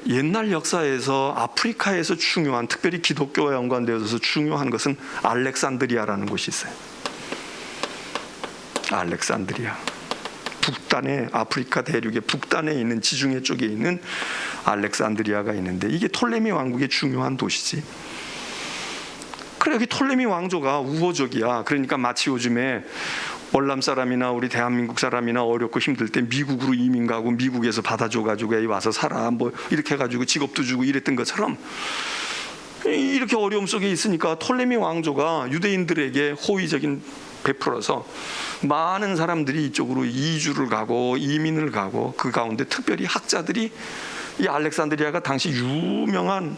옛날 역사에서 아프리카에서 중요한, 특별히 기독교와 연관되어서 중요한 것은 알렉산드리아라는 곳이 있어요. 알렉산드리아, 북단에, 아프리카 대륙의 북단에 있는, 지중해 쪽에 있는 알렉산드리아가 있는데, 이게 톨레미 왕국의 중요한 도시지. 그래, 여기 톨레미 왕조가 우호적이야. 그러니까 마치 요즘에 월남 사람이나 우리 대한민국 사람이나 어렵고 힘들 때 미국으로 이민 가고 미국에서 받아줘가지고 애기 와서 살아, 뭐 이렇게 해가지고 직업도 주고 이랬던 것처럼, 이렇게 어려움 속에 있으니까 톨레미 왕조가 유대인들에게 호의적인 베풀어서 많은 사람들이 이쪽으로 이주를 가고 이민을 가고, 그 가운데 특별히 학자들이, 이 알렉산드리아가 당시 유명한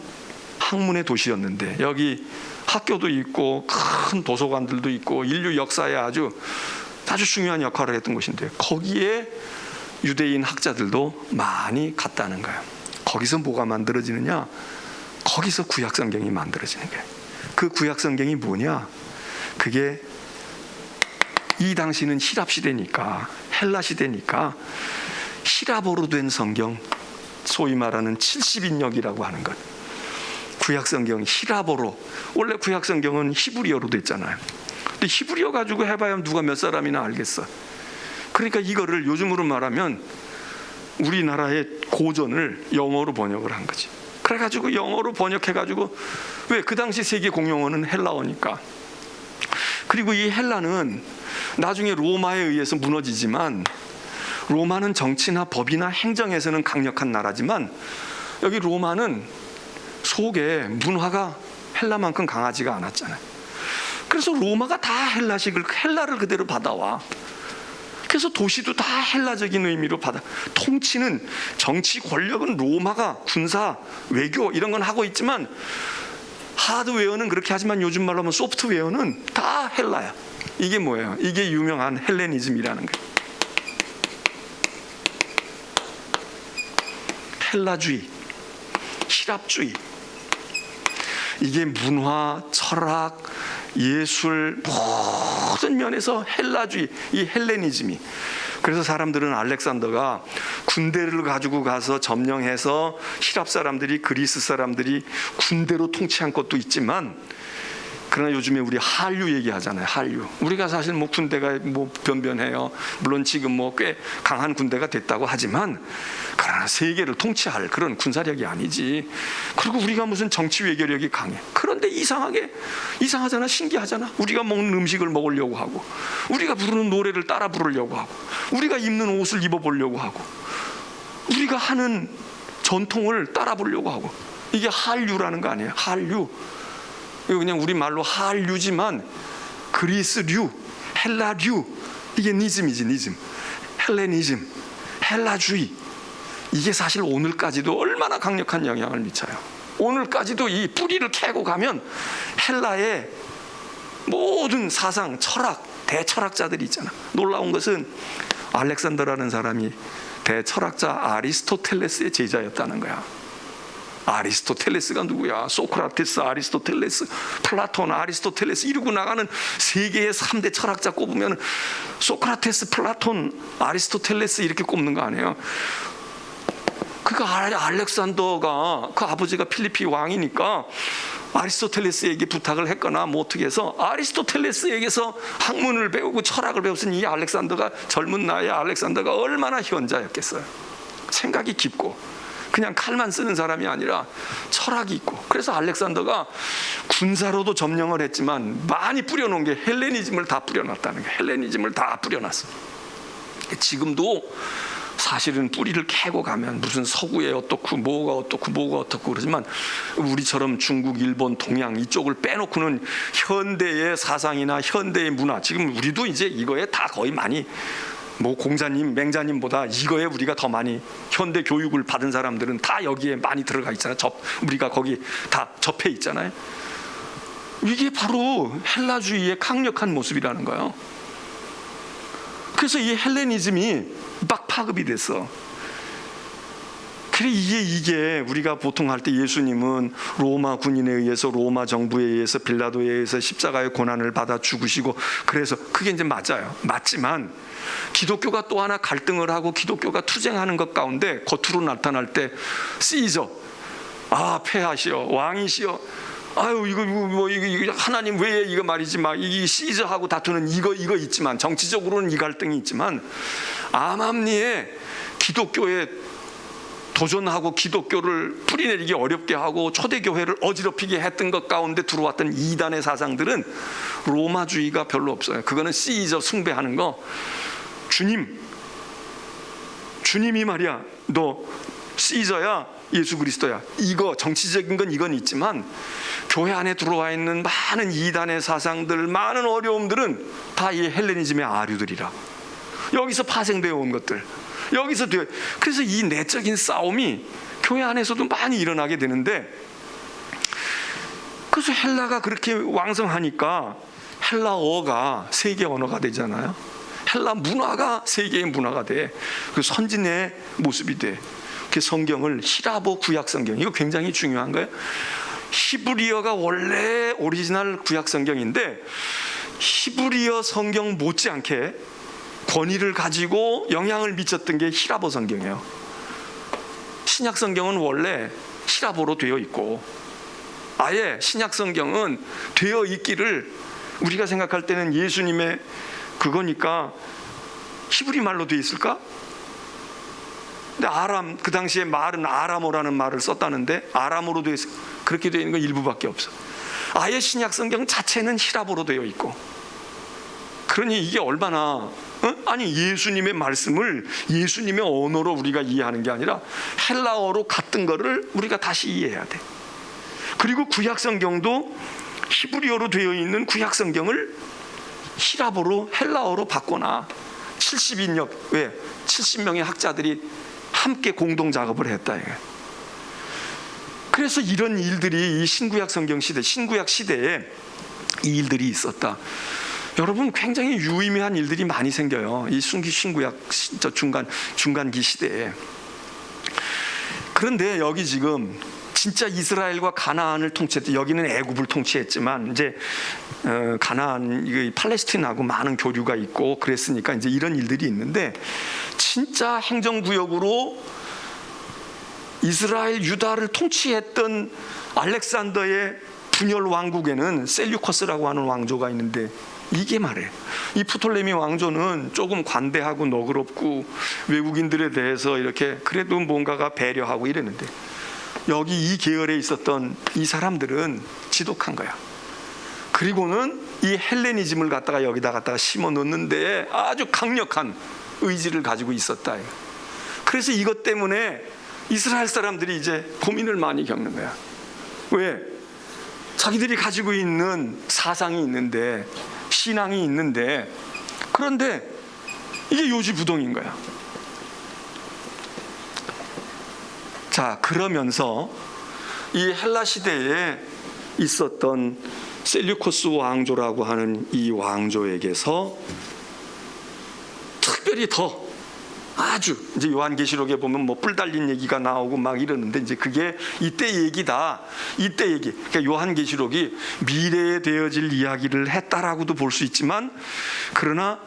학문의 도시였는데, 여기 학교도 있고 큰 도서관들도 있고 인류 역사에 아주 중요한 역할을 했던 곳인데, 거기에 유대인 학자들도 많이 갔다는 거예요. 거기서 뭐가 만들어지느냐? 거기서 구약성경이 만들어지는 거예요. 그 구약성경이 뭐냐? 그게 이 당시는 히랍 시대니까, 헬라 시대니까 히랍어로 된 성경, 소위 말하는 70인역이라고 하는 것. 구약성경 히랍어로, 원래 구약성경은 히브리어로 됐잖아요. 근데 히브리어 가지고 해봐야 누가 몇 사람이나 알겠어. 그러니까 이거를 요즘으로 말하면 우리나라의 고전을 영어로 번역을 한 거지. 그래가지고 영어로 번역해가지고, 왜? 그 당시 세계 공용어는 헬라어니까. 그리고 이 헬라는 나중에 로마에 의해서 무너지지만, 로마는 정치나 법이나 행정에서는 강력한 나라지만, 여기 로마는 속에 문화가 헬라만큼 강하지가 않았잖아요. 그래서 로마가 다 헬라를 그대로 받아와. 그래서 도시도 다 헬라적인 의미로 받아. 통치는, 정치 권력은 로마가 군사, 외교 이런 건 하고 있지만 하드웨어는 그렇게 하지만 요즘 말로 하면 소프트웨어는 다 헬라야. 이게 뭐예요? 이게 유명한 헬레니즘이라는 거예요. 헬라주의, 히랍주의. 이게 문화, 철학, 예술 모든 면에서 헬라주의, 이 헬레니즘이. 그래서 사람들은 알렉산더가 군대를 가지고 가서 점령해서 히랍 사람들이, 그리스 사람들이 군대로 통치한 것도 있지만, 그러나 요즘에 우리 한류 얘기하잖아요. 한류. 우리가 사실 뭐 군대가 뭐 변변해요. 물론 지금 뭐 꽤 강한 군대가 됐다고 하지만, 그러나 세계를 통치할 그런 군사력이 아니지. 그리고 우리가 무슨 정치 외교력이 강해. 그런데 이상하잖아. 신기하잖아. 우리가 먹는 음식을 먹으려고 하고, 우리가 부르는 노래를 따라 부르려고 하고, 우리가 입는 옷을 입어보려고 하고, 우리가 하는 전통을 따라 부르려고 하고. 이게 한류라는 거 아니에요? 한류. 이거 그냥 우리 말로 한류지만 그리스류, 헬라류, 이게 니즘이지. 니즘, 헬레니즘, 헬라주의. 이게 사실 오늘까지도 얼마나 강력한 영향을 미쳐요. 오늘까지도 이 뿌리를 캐고 가면 헬라의 모든 사상, 철학, 대철학자들이 있잖아. 놀라운 것은 알렉산더라는 사람이 대철학자 아리스토텔레스의 제자였다는 거야. 아리스토텔레스가 누구야? 소크라테스, 아리스토텔레스, 플라톤, 아리스토텔레스 이러고 나가는 세계의 3대 철학자 꼽으면 소크라테스, 플라톤, 아리스토텔레스 이렇게 꼽는 거 아니에요? 그러니까 알렉산더가, 그 아버지가 필리피 왕이니까 아리스토텔레스에게 부탁을 했거나 뭐 어떻게 해서 아리스토텔레스에게서 학문을 배우고 철학을 배웠으니 이 알렉산더가, 젊은 나이에 알렉산더가 얼마나 현자였겠어요. 생각이 깊고 그냥 칼만 쓰는 사람이 아니라 철학이 있고. 그래서 알렉산더가 군사로도 점령을 했지만 많이 뿌려놓은 게 헬레니즘을 다 뿌려놨다는 거예요. 헬레니즘을 다 뿌려놨어. 지금도 사실은 뿌리를 캐고 가면 무슨 서구에 어떻고 뭐가 어떻고 그러지만 우리처럼 중국, 일본, 동양 이쪽을 빼놓고는 현대의 사상이나 현대의 문화, 지금 우리도 이제 이거에 다 거의 많이 뭐 공자님, 맹자님보다 이거에 우리가 더 많이 현대 교육을 받은 사람들은 다 여기에 많이 들어가 있잖아요. 우리가 거기 다 접해 있잖아요. 이게 바로 헬라주의의 강력한 모습이라는 거예요. 그래서 이 헬레니즘이 막 파급이 됐어. 그래 이게 우리가 보통 할 때 예수님은 로마 군인에 의해서, 로마 정부에 의해서, 빌라도에 의해서 십자가의 고난을 받아 죽으시고, 그래서 그게 이제 맞아요. 맞지만 기독교가 또 하나 갈등을 하고 기독교가 투쟁하는 것 가운데 겉으로 나타날 때 시저, 폐하시여, 왕이시여, 이거 하나님 왜 이거 말이지, 막 이 시저하고 다투는 이거 있지만, 정치적으로는 이 갈등이 있지만, 암암리에 기독교에 도전하고 기독교를 뿌리내리기 어렵게 하고 초대교회를 어지럽히게 했던 것 가운데 들어왔던 이단의 사상들은 로마주의가 별로 없어요. 그거는 시저 숭배하는 거. 주님이 말이야, 너 시저야, 예수 그리스도야. 이거 정치적인 건 이건 있지만 교회 안에 들어와 있는 많은 이단의 사상들, 많은 어려움들은 다 이 헬레니즘의 아류들이라. 여기서 파생되어 온 것들, 여기서 돼요. 그래서 이 내적인 싸움이 교회 안에서도 많이 일어나게 되는데, 그래서 헬라가 그렇게 왕성하니까 헬라어가 세계 언어가 되잖아요. 헬라 문화가 세계의 문화가 돼. 그 선진의 모습이 돼. 그 성경을 히라보 구약 성경, 이거 굉장히 중요한 거예요. 히브리어가 원래 오리지널 구약 성경인데 히브리어 성경 못지않게 권위를 가지고 영향을 미쳤던 게 히라보 성경이에요. 신약 성경은 원래 히라보로 되어 있고, 아예 신약 성경은 되어 있기를 우리가 생각할 때는 예수님의 그거니까 히브리 말로 되어 있을까? 근데 그 당시에 말은 아람어라는 말을 썼다는데 아람어로 되어 있어. 그렇게 되어 있는 건 일부밖에 없어. 아예 신약 성경 자체는 히라보로 되어 있고. 그러니 이게 얼마나 아니 예수님의 말씀을 예수님의 언어로 우리가 이해하는 게 아니라 헬라어로 갔던 거를 우리가 다시 이해해야 돼. 그리고 구약 성경도 히브리어로 되어 있는 구약 성경을 히라보로, 헬라어로 바꿔놔. 70인역, 왜? 70명의 학자들이 함께 공동 작업을 했다. 그래서 이런 일들이 이 신구약 성경 시대, 신구약 시대에 이 일들이 있었다. 여러분, 굉장히 유의미한 일들이 많이 생겨요. 이 신구약 중간기 시대에. 그런데 여기 지금 진짜 이스라엘과 가나안을 통치했던, 여기는 애굽을 통치했지만 이제 가나안, 팔레스틴하고 많은 교류가 있고 그랬으니까 이제 이런 일들이 있는데, 진짜 행정구역으로 이스라엘 유다를 통치했던 알렉산더의 분열 왕국에는 셀류커스라고 하는 왕조가 있는데, 이게 말이에요. 이 프톨레미 왕조는 조금 관대하고 너그럽고 외국인들에 대해서 이렇게 그래도 뭔가가 배려하고 이랬는데, 여기 이 계열에 있었던 이 사람들은 지독한 거야. 그리고는 이 헬레니즘을 갖다가 여기다 갖다가 심어 놓는데 아주 강력한 의지를 가지고 있었다. 그래서 이것 때문에 이스라엘 사람들이 이제 고민을 많이 겪는 거야. 왜? 자기들이 가지고 있는 사상이 있는데, 신앙이 있는데, 그런데 이게 요지부동인 거야. 자, 그러면서 이 헬라 시대에 있었던 셀류코스 왕조라고 하는 이 왕조에게서 특별히 더 아주, 이제 요한계시록에 보면 뭐 뿔 달린 얘기가 나오고 막 이러는데, 이제 그게 이때 얘기다. 이때 얘기. 그러니까 요한계시록이 미래에 되어질 이야기를 했다라고도 볼 수 있지만, 그러나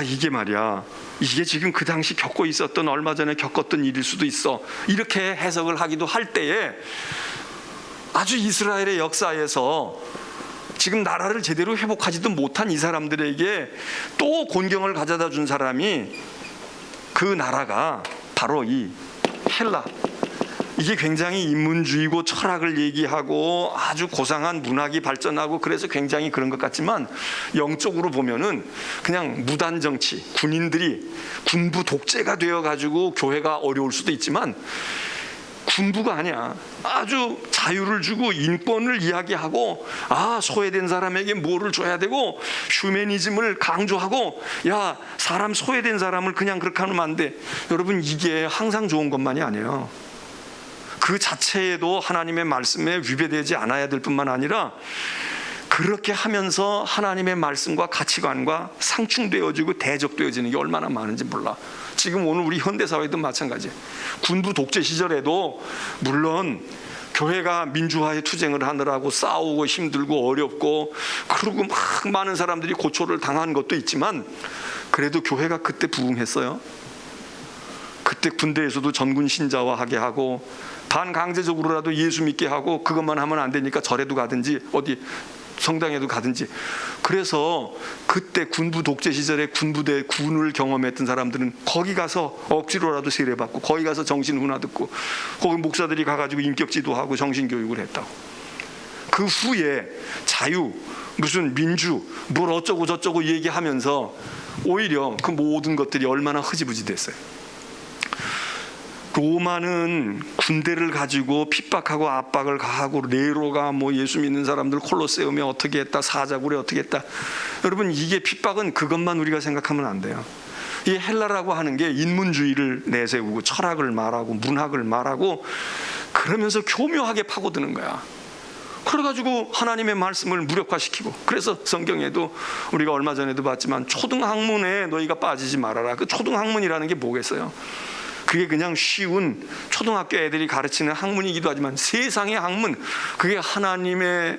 이게 말이야, 이게 지금 그 당시 겪고 있었던, 얼마 전에 겪었던 일일 수도 있어. 이렇게 해석을 하기도 할 때에 아주 이스라엘의 역사에서 지금 나라를 제대로 회복하지도 못한 이 사람들에게 또 곤경을 가져다 준 사람이, 그 나라가 바로 이 헬라. 이게 굉장히 인문주의고 철학을 얘기하고 아주 고상한 문학이 발전하고 그래서 굉장히 그런 것 같지만, 영적으로 보면은 그냥 무단 정치, 군인들이 군부 독재가 되어가지고 교회가 어려울 수도 있지만, 군부가 아니야. 아주 자유를 주고 인권을 이야기하고, 소외된 사람에게 뭐를 줘야 되고, 휴머니즘을 강조하고, 야, 사람 소외된 사람을 그냥 그렇게 하면 안 돼. 여러분, 이게 항상 좋은 것만이 아니에요. 그 자체에도 하나님의 말씀에 위배되지 않아야 될 뿐만 아니라, 그렇게 하면서 하나님의 말씀과 가치관과 상충되어지고 대적되어지는 게 얼마나 많은지 몰라. 지금 오늘 우리 현대사회도 마찬가지예요. 군부 독재 시절에도 물론 교회가 민주화에 투쟁을 하느라고 싸우고 힘들고 어렵고, 그리고 막 많은 사람들이 고초를 당한 것도 있지만, 그래도 교회가 그때 부흥했어요. 그때 군대에서도 전군 신자화하게 하고, 반강제적으로라도 예수 믿게 하고, 그것만 하면 안 되니까 절에도 가든지 어디 성당에도 가든지. 그래서 그때 군부 독재 시절에 군부대 군을 경험했던 사람들은 거기 가서 억지로라도 세례받고, 거기 가서 정신훈화 듣고, 거기 목사들이 가가지고 인격지도 하고 정신교육을 했다고. 그 후에 자유, 무슨 민주, 뭘 어쩌고 저쩌고 얘기하면서 오히려 그 모든 것들이 얼마나 흐지부지 됐어요. 로마는 군대를 가지고 핍박하고 압박을 가하고, 네로가 뭐 예수 믿는 사람들 콜로세움에 어떻게 했다, 사자굴에 어떻게 했다. 여러분, 이게 핍박은 그것만 우리가 생각하면 안 돼요. 이 헬라라고 하는 게 인문주의를 내세우고 철학을 말하고 문학을 말하고 그러면서 교묘하게 파고드는 거야. 그래가지고 하나님의 말씀을 무력화시키고, 그래서 성경에도 우리가 얼마 전에도 봤지만 초등학문에 너희가 빠지지 말아라. 그 초등학문이라는 게 뭐겠어요? 그게 그냥 쉬운 초등학교 애들이 가르치는 학문이기도 하지만, 세상의 학문, 그게 하나님의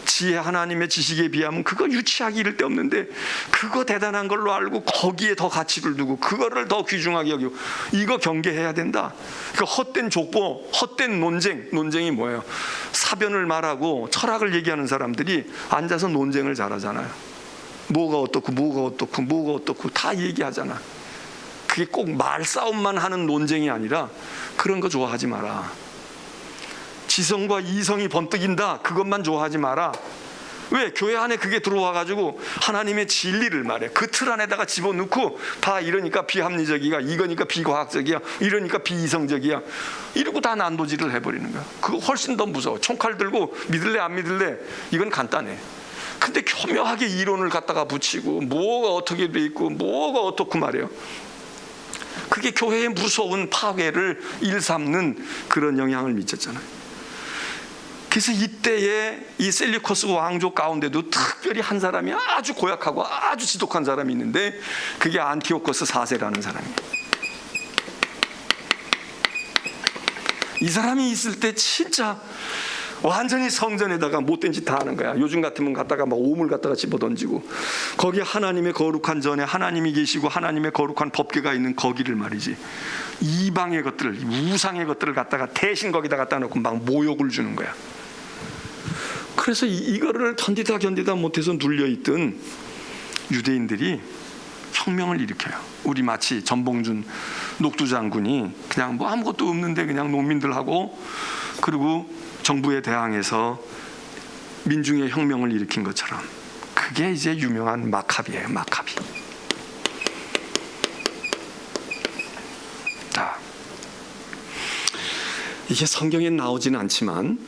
지혜, 하나님의 지식에 비하면 그거 유치하기 이를 데 없는데, 그거 대단한 걸로 알고 거기에 더 가치를 두고 그거를 더 귀중하게 여기고, 이거 경계해야 된다. 그러니까 헛된 족보, 헛된 논쟁이 뭐예요? 사변을 말하고 철학을 얘기하는 사람들이 앉아서 논쟁을 잘하잖아요. 뭐가 어떻고 다 얘기하잖아. 그게 꼭 말싸움만 하는 논쟁이 아니라 그런 거 좋아하지 마라. 지성과 이성이 번뜩인다, 그것만 좋아하지 마라. 왜? 교회 안에 그게 들어와가지고 하나님의 진리를 말해. 그 틀 안에다가 집어넣고, 다 이러니까 비합리적이야, 이거니까 비과학적이야, 이러니까 비이성적이야, 이러고 다 난도질을 해버리는 거야. 그거 훨씬 더 무서워. 총칼 들고 믿을래 안 믿을래, 이건 간단해. 근데 교묘하게 이론을 갖다가 붙이고 뭐가 어떻게 돼 있고 뭐가 어떻고 말이에요. 그게 교회의 무서운 파괴를 일삼는 그런 영향을 미쳤잖아요. 그래서 이때에 이 셀류커스 왕조 가운데도 특별히 한 사람이 아주 고약하고 아주 지독한 사람이 있는데 그게 안티오코스 4세라는 사람이에요. 이 사람이 있을 때 진짜 완전히 성전에다가 못된 짓 다 하는 거야. 요즘 같으면 갖다가 막 오물 갖다가 집어던지고, 거기 하나님의 거룩한 전에 하나님이 계시고 하나님의 거룩한 법궤가 있는 거기를 말이지, 이방의 것들을, 우상의 것들을 갖다가 대신 거기다 갖다 놓고 막 모욕을 주는 거야. 그래서 이거를 견디다 못해서 눌려있던 유대인들이 혁명을 일으켜요. 우리 마치 전봉준 녹두 장군이 그냥 뭐 아무것도 없는데 그냥 농민들하고 그리고 정부에 대항해서 민중의 혁명을 일으킨 것처럼, 그게 이제 유명한 마카비예요. 마카비. 자, 이게 성경에 나오지는 않지만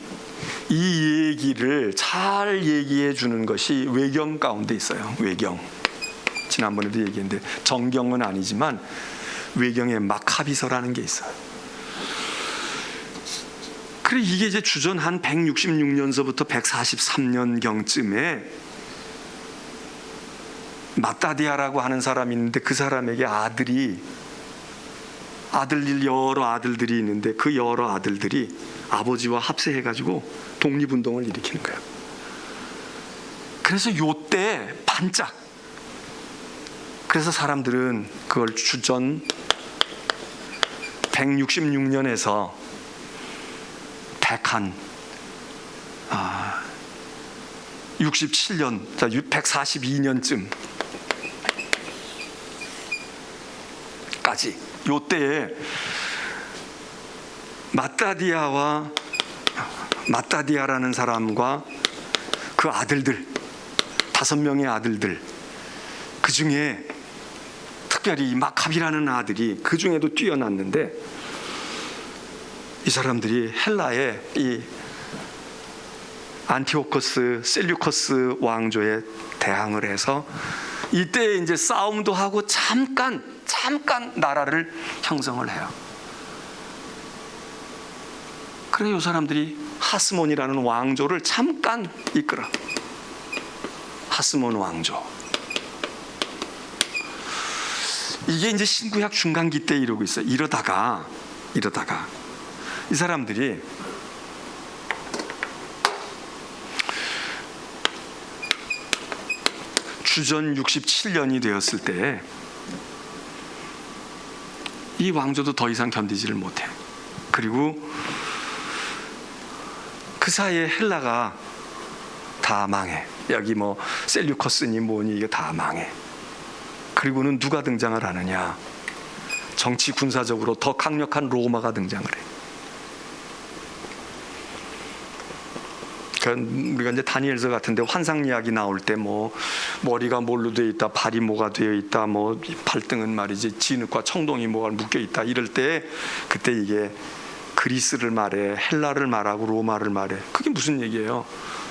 이 얘기를 잘 얘기해 주는 것이 외경 가운데 있어요. 외경. 지난번에도 얘기했는데 정경은 아니지만 외경에 마카비서라는 게 있어요. 그래, 이게 이제 주전 한 166년서부터 143년경쯤에 마따디아라고 하는 사람이 있는데 그 사람에게 여러 아들들이 있는데 그 여러 아들들이 아버지와 합세해가지고 독립운동을 일으키는 거예요. 그래서 요때 반짝, 그래서 사람들은 그걸 주전 166년에서 67년, 142년쯤까지 요때에 마따디아라는 사람과 그 아들들 5명의 아들들, 그 중에 특별히 마카비라는 아들이 그 중에도 뛰어났는데, 이 사람들이 헬라의 이 안티오코스 셀류커스 왕조에 대항을 해서 이때 이제 싸움도 하고 잠깐 나라를 형성을 해요. 그래, 이 사람들이 하스몬이라는 왕조를 잠깐 이끌어. 하스몬 왕조. 이게 이제 신구약 중간기 때 이러고 있어요. 이러다가 이 사람들이 주전 67년이 되었을 때 이 왕조도 더 이상 견디지를 못해. 그리고 그 사이에 헬라가 다 망해. 여기 뭐 셀류커스니 뭐니 이게 다 망해. 그리고는 누가 등장을 하느냐? 정치 군사적으로 더 강력한 로마가 등장을 해. 우리가 이제 다니엘서 같은데 환상 이야기 나올 때 뭐 머리가 뭘로 되어 있다, 발이 뭐가 되어 있다, 뭐 발등은 말이지 진흙과 청동이 뭐가 묶여 있다 이럴 때, 그때 이게 그리스를 말해, 헬라를 말하고 로마를 말해. 그게 무슨 얘기예요?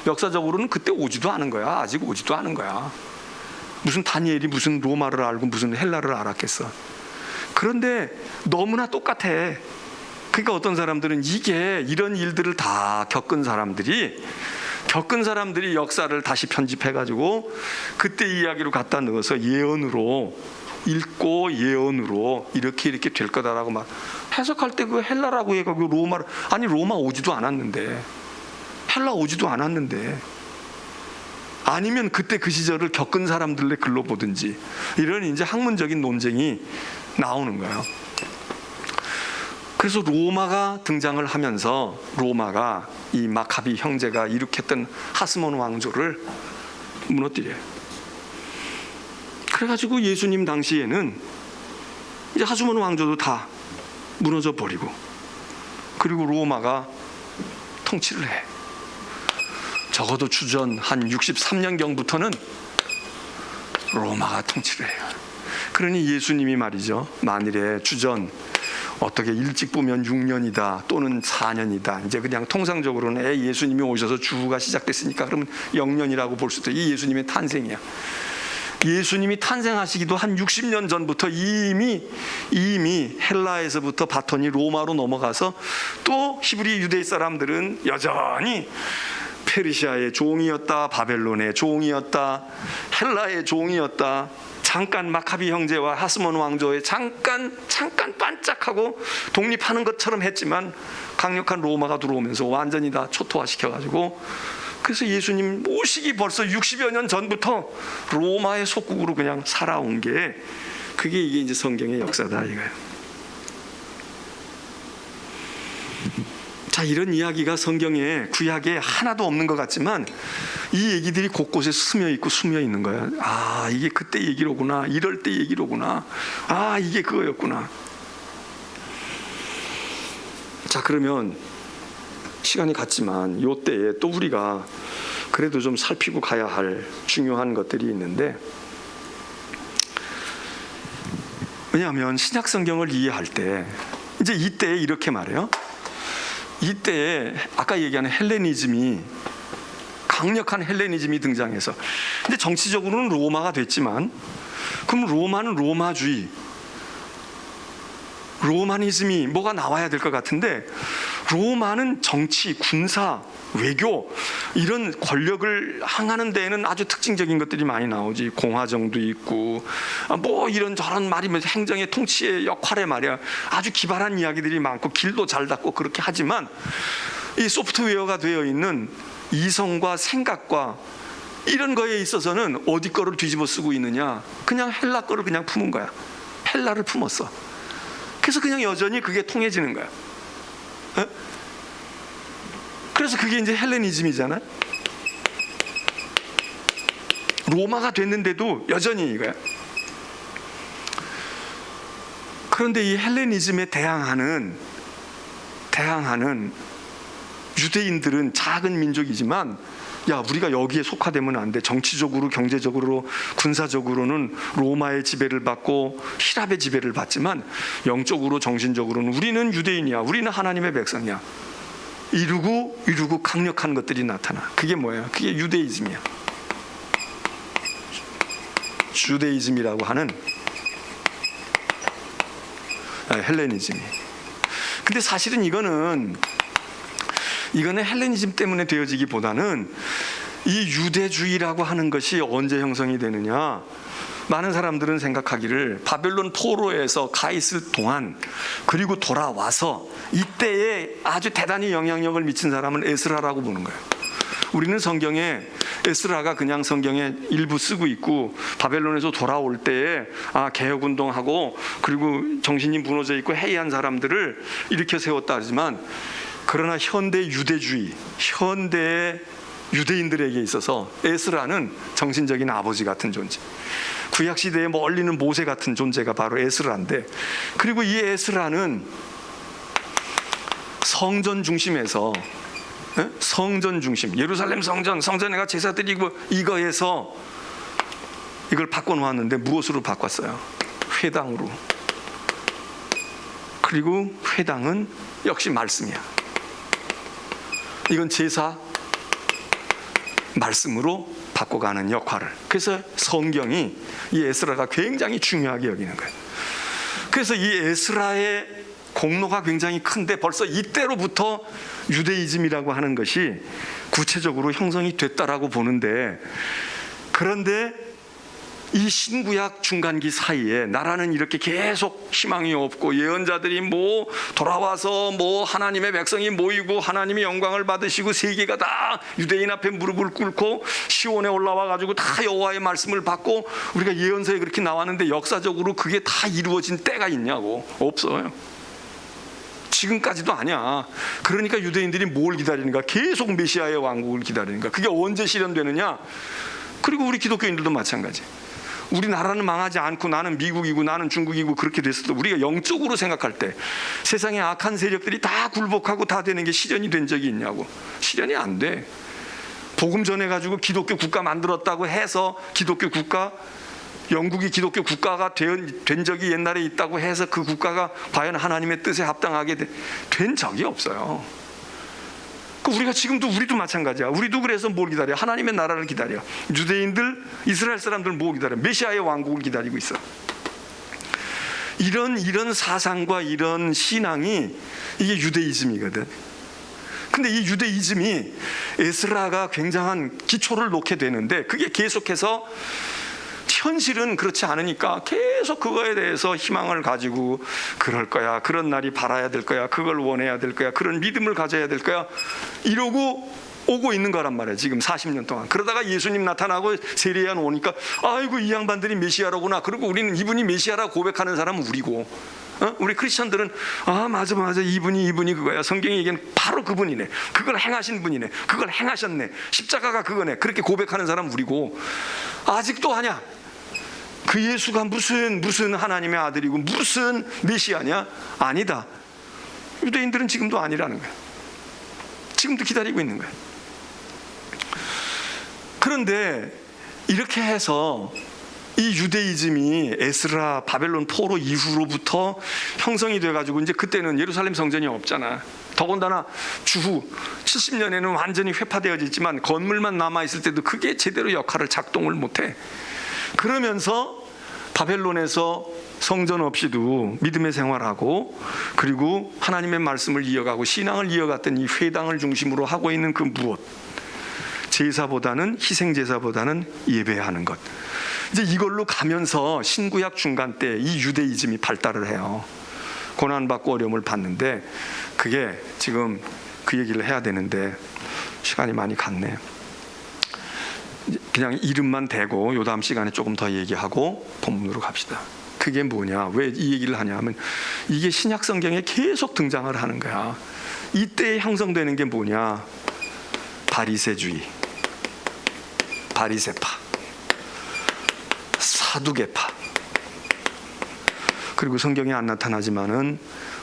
역사적으로는 그때 오지도 않은 거야. 아직 오지도 않은 거야. 무슨 다니엘이 무슨 로마를 알고 무슨 헬라를 알았겠어. 그런데 너무나 똑같아. 그러니까 어떤 사람들은 이게 이런 일들을 다 겪은 사람들이 역사를 다시 편집해가지고 그때 이야기로 갖다 넣어서 예언으로 읽고 예언으로 이렇게 될 거다라고 막 해석할 때 그 헬라라고 해가지고 로마 오지도 않았는데, 헬라 오지도 않았는데, 아니면 그때 그 시절을 겪은 사람들의 글로 보든지, 이런 이제 학문적인 논쟁이 나오는 거예요. 그래서 로마가 등장을 하면서 로마가 이 마카비 형제가 일으켰던 하스몬 왕조를 무너뜨려요. 그래가지고 예수님 당시에는 이제 하스몬 왕조도 다 무너져 버리고, 그리고 로마가 통치를 해. 적어도 주전 한 63년경부터는 로마가 통치를 해요. 그러니 예수님이 말이죠, 만일에 주전 어떻게 일찍 보면 6년이다 또는 4년이다. 이제 그냥 통상적으로는 예수님이 오셔서 주후가 시작됐으니까 그러면 0년이라고 볼 수도 있어요. 이 예수님의 탄생이야. 예수님이 탄생하시기도 한 60년 전부터 이미 헬라에서부터 바톤이 로마로 넘어가서 또 히브리 유대인 사람들은 여전히 페르시아의 종이었다, 바벨론의 종이었다, 헬라의 종이었다. 잠깐 마카비 형제와 하스몬 왕조에 잠깐 반짝하고 독립하는 것처럼 했지만 강력한 로마가 들어오면서 완전히 다 초토화시켜가지고, 그래서 예수님 오시기 벌써 60여 년 전부터 로마의 속국으로 그냥 살아온 게, 그게 이게 이제 성경의 역사다 이거예요. 자, 이런 이야기가 성경에, 구약에 하나도 없는 것 같지만 이 얘기들이 곳곳에 스며 있고 숨어 있는 거야. 아, 이게 그때 얘기로구나. 이럴 때 얘기로구나. 아, 이게 그거였구나. 자, 그러면 시간이 갔지만 요 때에 또 우리가 그래도 좀 살피고 가야 할 중요한 것들이 있는데, 왜냐하면 신약 성경을 이해할 때 이제 이때에 이렇게 말해요. 이때에 아까 얘기하는 헬레니즘이, 강력한 헬레니즘이 등장해서, 근데 정치적으로는 로마가 됐지만, 그럼 로마는 로마주의, 로마니즘이 뭐가 나와야 될 것 같은데, 로마는 정치, 군사, 외교, 이런 권력을 항하는 데에는 아주 특징적인 것들이 많이 나오지. 공화정도 있고 뭐 이런저런 말이, 행정의 통치의 역할에 말이야 아주 기발한 이야기들이 많고 길도 잘 닦고 그렇게 하지만, 이 소프트웨어가 되어 있는 이성과 생각과 이런 거에 있어서는 어디 거를 뒤집어 쓰고 있느냐, 그냥 헬라 거를 그냥 품은 거야. 헬라를 품었어. 그래서 그냥 여전히 그게 통해지는 거야. 에? 그래서 그게 이제 헬레니즘이잖아. 로마가 됐는데도 여전히 이거야. 그런데 이 헬레니즘에 대항하는 유대인들은 작은 민족이지만, 야, 우리가 여기에 속하되면 안 돼. 정치적으로, 경제적으로, 군사적으로는 로마의 지배를 받고 히랍의 지배를 받지만 영적으로, 정신적으로는 우리는 유대인이야. 우리는 하나님의 백성이야. 이루고 강력한 것들이 나타나. 그게 뭐예요? 그게 유대이즘이야. 주데이즘이라고 하는 헬레니즘이. 근데 사실은 이거는 헬레니즘 때문에 되어지기보다는 이 유대주의라고 하는 것이 언제 형성이 되느냐, 많은 사람들은 생각하기를 바벨론 포로에서 가 있을 동안, 그리고 돌아와서 이때에 아주 대단히 영향력을 미친 사람은 에스라라고 보는 거예요. 우리는 성경에 에스라가 그냥 성경에 일부 쓰고 있고, 바벨론에서 돌아올 때에 개혁운동하고 그리고 정신이 무너져 있고 해이한 사람들을 일으켜 세웠다 하지만, 그러나 현대 유대주의, 현대 유대인들에게 있어서 에스라는 정신적인 아버지 같은 존재, 구약시대에 멀리는 모세 같은 존재가 바로 에스라인데, 그리고 이 에스라는 성전 중심에서, 성전 중심, 예루살렘 성전에가 제사 드리고 이거에서 이걸 바꿔놓았는데 무엇으로 바꿨어요? 회당으로. 그리고 회당은 역시 말씀이야. 이건 제사, 말씀으로 바꿔가는 역할을. 그래서 성경이 이 에스라가 굉장히 중요하게 여기는 거예요. 그래서 이 에스라의 공로가 굉장히 큰데, 벌써 이때로부터 유대이즘이라고 하는 것이 구체적으로 형성이 됐다라고 보는데, 그런데 이 신구약 중간기 사이에 나라는 이렇게 계속 희망이 없고, 예언자들이 뭐 돌아와서 뭐 하나님의 백성이 모이고 하나님의 영광을 받으시고 세계가 다 유대인 앞에 무릎을 꿇고 시온에 올라와 가지고 다 여호와의 말씀을 받고, 우리가 예언서에 그렇게 나왔는데 역사적으로 그게 다 이루어진 때가 있냐고? 없어요. 지금까지도 아니야. 그러니까 유대인들이 뭘 기다리는가? 계속 메시아의 왕국을 기다리는가? 그게 언제 실현되느냐? 그리고 우리 기독교인들도 마찬가지. 우리나라는 망하지 않고 나는 미국이고 나는 중국이고 그렇게 됐어도, 우리가 영적으로 생각할 때 세상의 악한 세력들이 다 굴복하고 다 되는 게 실현이 된 적이 있냐고? 실현이 안 돼. 복음 전해가지고 기독교 국가 만들었다고 해서 기독교 국가 영국이 기독교 국가가 된 적이 옛날에 있다고 해서 그 국가가 과연 하나님의 뜻에 합당하게 된 적이 없어요. 우리가 지금도 우리도 마찬가지야. 우리도 그래서 뭘 기다려? 하나님의 나라를 기다려. 유대인들, 이스라엘 사람들 뭘 기다려? 메시아의 왕국을 기다리고 있어. 이런 사상과 이런 신앙이 이게 유대이즘이거든. 근데 이 유대이즘이 에스라가 굉장한 기초를 놓게 되는데 그게 계속해서 현실은 그렇지 않으니까 계속 그거에 대해서 희망을 가지고 그럴 거야, 그런 날이 바라야 될 거야, 그걸 원해야 될 거야, 그런 믿음을 가져야 될 거야 이러고 오고 있는 거란 말이야. 지금 40년 동안. 그러다가 예수님 나타나고 세례요한 오니까 아이고 이 양반들이 메시아로구나. 그리고 우리는 이분이 메시아라고 고백하는 사람은 우리고, 우리 크리스천들은 아 맞아 이분이 그거야. 성경이 얘기하는 바로 그분이네. 그걸 행하신 분이네. 그걸 행하셨네. 십자가가 그거네. 그렇게 고백하는 사람은 우리고, 아직도 하냐? 그 예수가 무슨 하나님의 아들이고 무슨 메시아냐? 아니다. 유대인들은 지금도 아니라는 거야. 지금도 기다리고 있는 거야. 그런데 이렇게 해서 이 유대이즘이 에스라 바벨론 포로 이후로부터 형성이 돼가지고 이제 그때는 예루살렘 성전이 없잖아. 더군다나 주후 70년에는 완전히 회파되어졌지만 건물만 남아있을 때도 그게 제대로 역할을 작동을 못해. 그러면서 바벨론에서 성전 없이도 믿음의 생활하고 그리고 하나님의 말씀을 이어가고 신앙을 이어갔던 이 회당을 중심으로 하고 있는 그 무엇, 제사보다는 희생제사보다는 예배하는 것, 이제 이걸로 가면서 신구약 중간 때 이 유대이즘이 발달을 해요. 고난받고 어려움을 받는데 그게 지금 그 얘기를 해야 되는데 시간이 많이 갔네. 그냥 이름만 대고 요 다음 시간에 조금 더 얘기하고 본문으로 갑시다. 그게 뭐냐? 왜 이 얘기를 하냐 하면 이게 신약 성경에 계속 등장을 하는 거야. 이때 형성되는 게 뭐냐? 바리새주의, 바리새파, 사두개파, 그리고 성경에 안 나타나지만은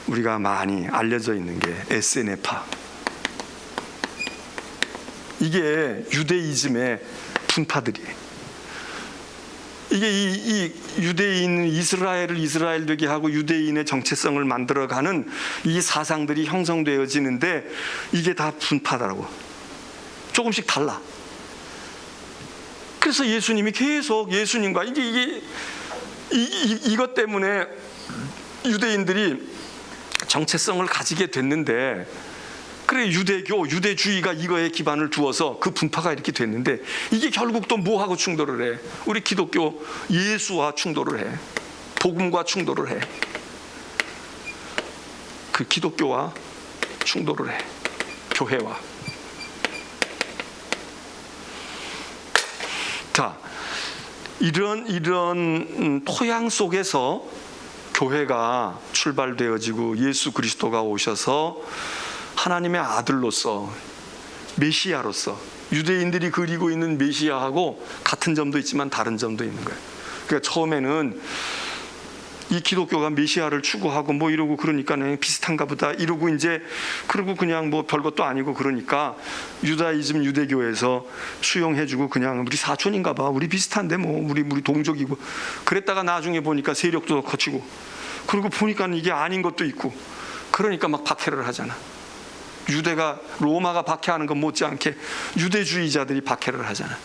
우리가 많이 알려져 있는 게 에세네파. 이게 유대이즘의 분파들이에요. 이게 이 유대인 이스라엘을 이스라엘 되게 하고 유대인의 정체성을 만들어가는 이 사상들이 형성되어지는데 이게 다 분파다라고. 조금씩 달라. 그래서 예수님이 계속 예수님과 이것 때문에 유대인들이 정체성을 가지게 됐는데, 그래 유대교, 유대주의가 이거에 기반을 두어서 그 분파가 이렇게 됐는데 이게 결국 또 뭐하고 충돌을 해? 우리 기독교 예수와 충돌을 해. 복음과 충돌을 해. 그 기독교와 충돌을 해. 교회와. 자, 이런 토양 속에서 교회가 출발되어지고 예수 그리스도가 오셔서 하나님의 아들로서, 메시아로서, 유대인들이 그리고 있는 메시아하고 같은 점도 있지만 다른 점도 있는 거예요. 그러니까 처음에는 이 기독교가 메시아를 추구하고 뭐 이러고 그러니까 비슷한가 보다 이러고 이제 그리고 그냥 뭐 별것도 아니고 그러니까 유다이즘 유대교에서 수용해주고 그냥 우리 사촌인가 봐, 우리 비슷한데 뭐 우리 동족이고 그랬다가 나중에 보니까 세력도 거치고 그리고 보니까 이게 아닌 것도 있고 그러니까 막 박해를 하잖아. 유대가 로마가 박해하는 것 못지않게 유대주의자들이 박해를 하잖아.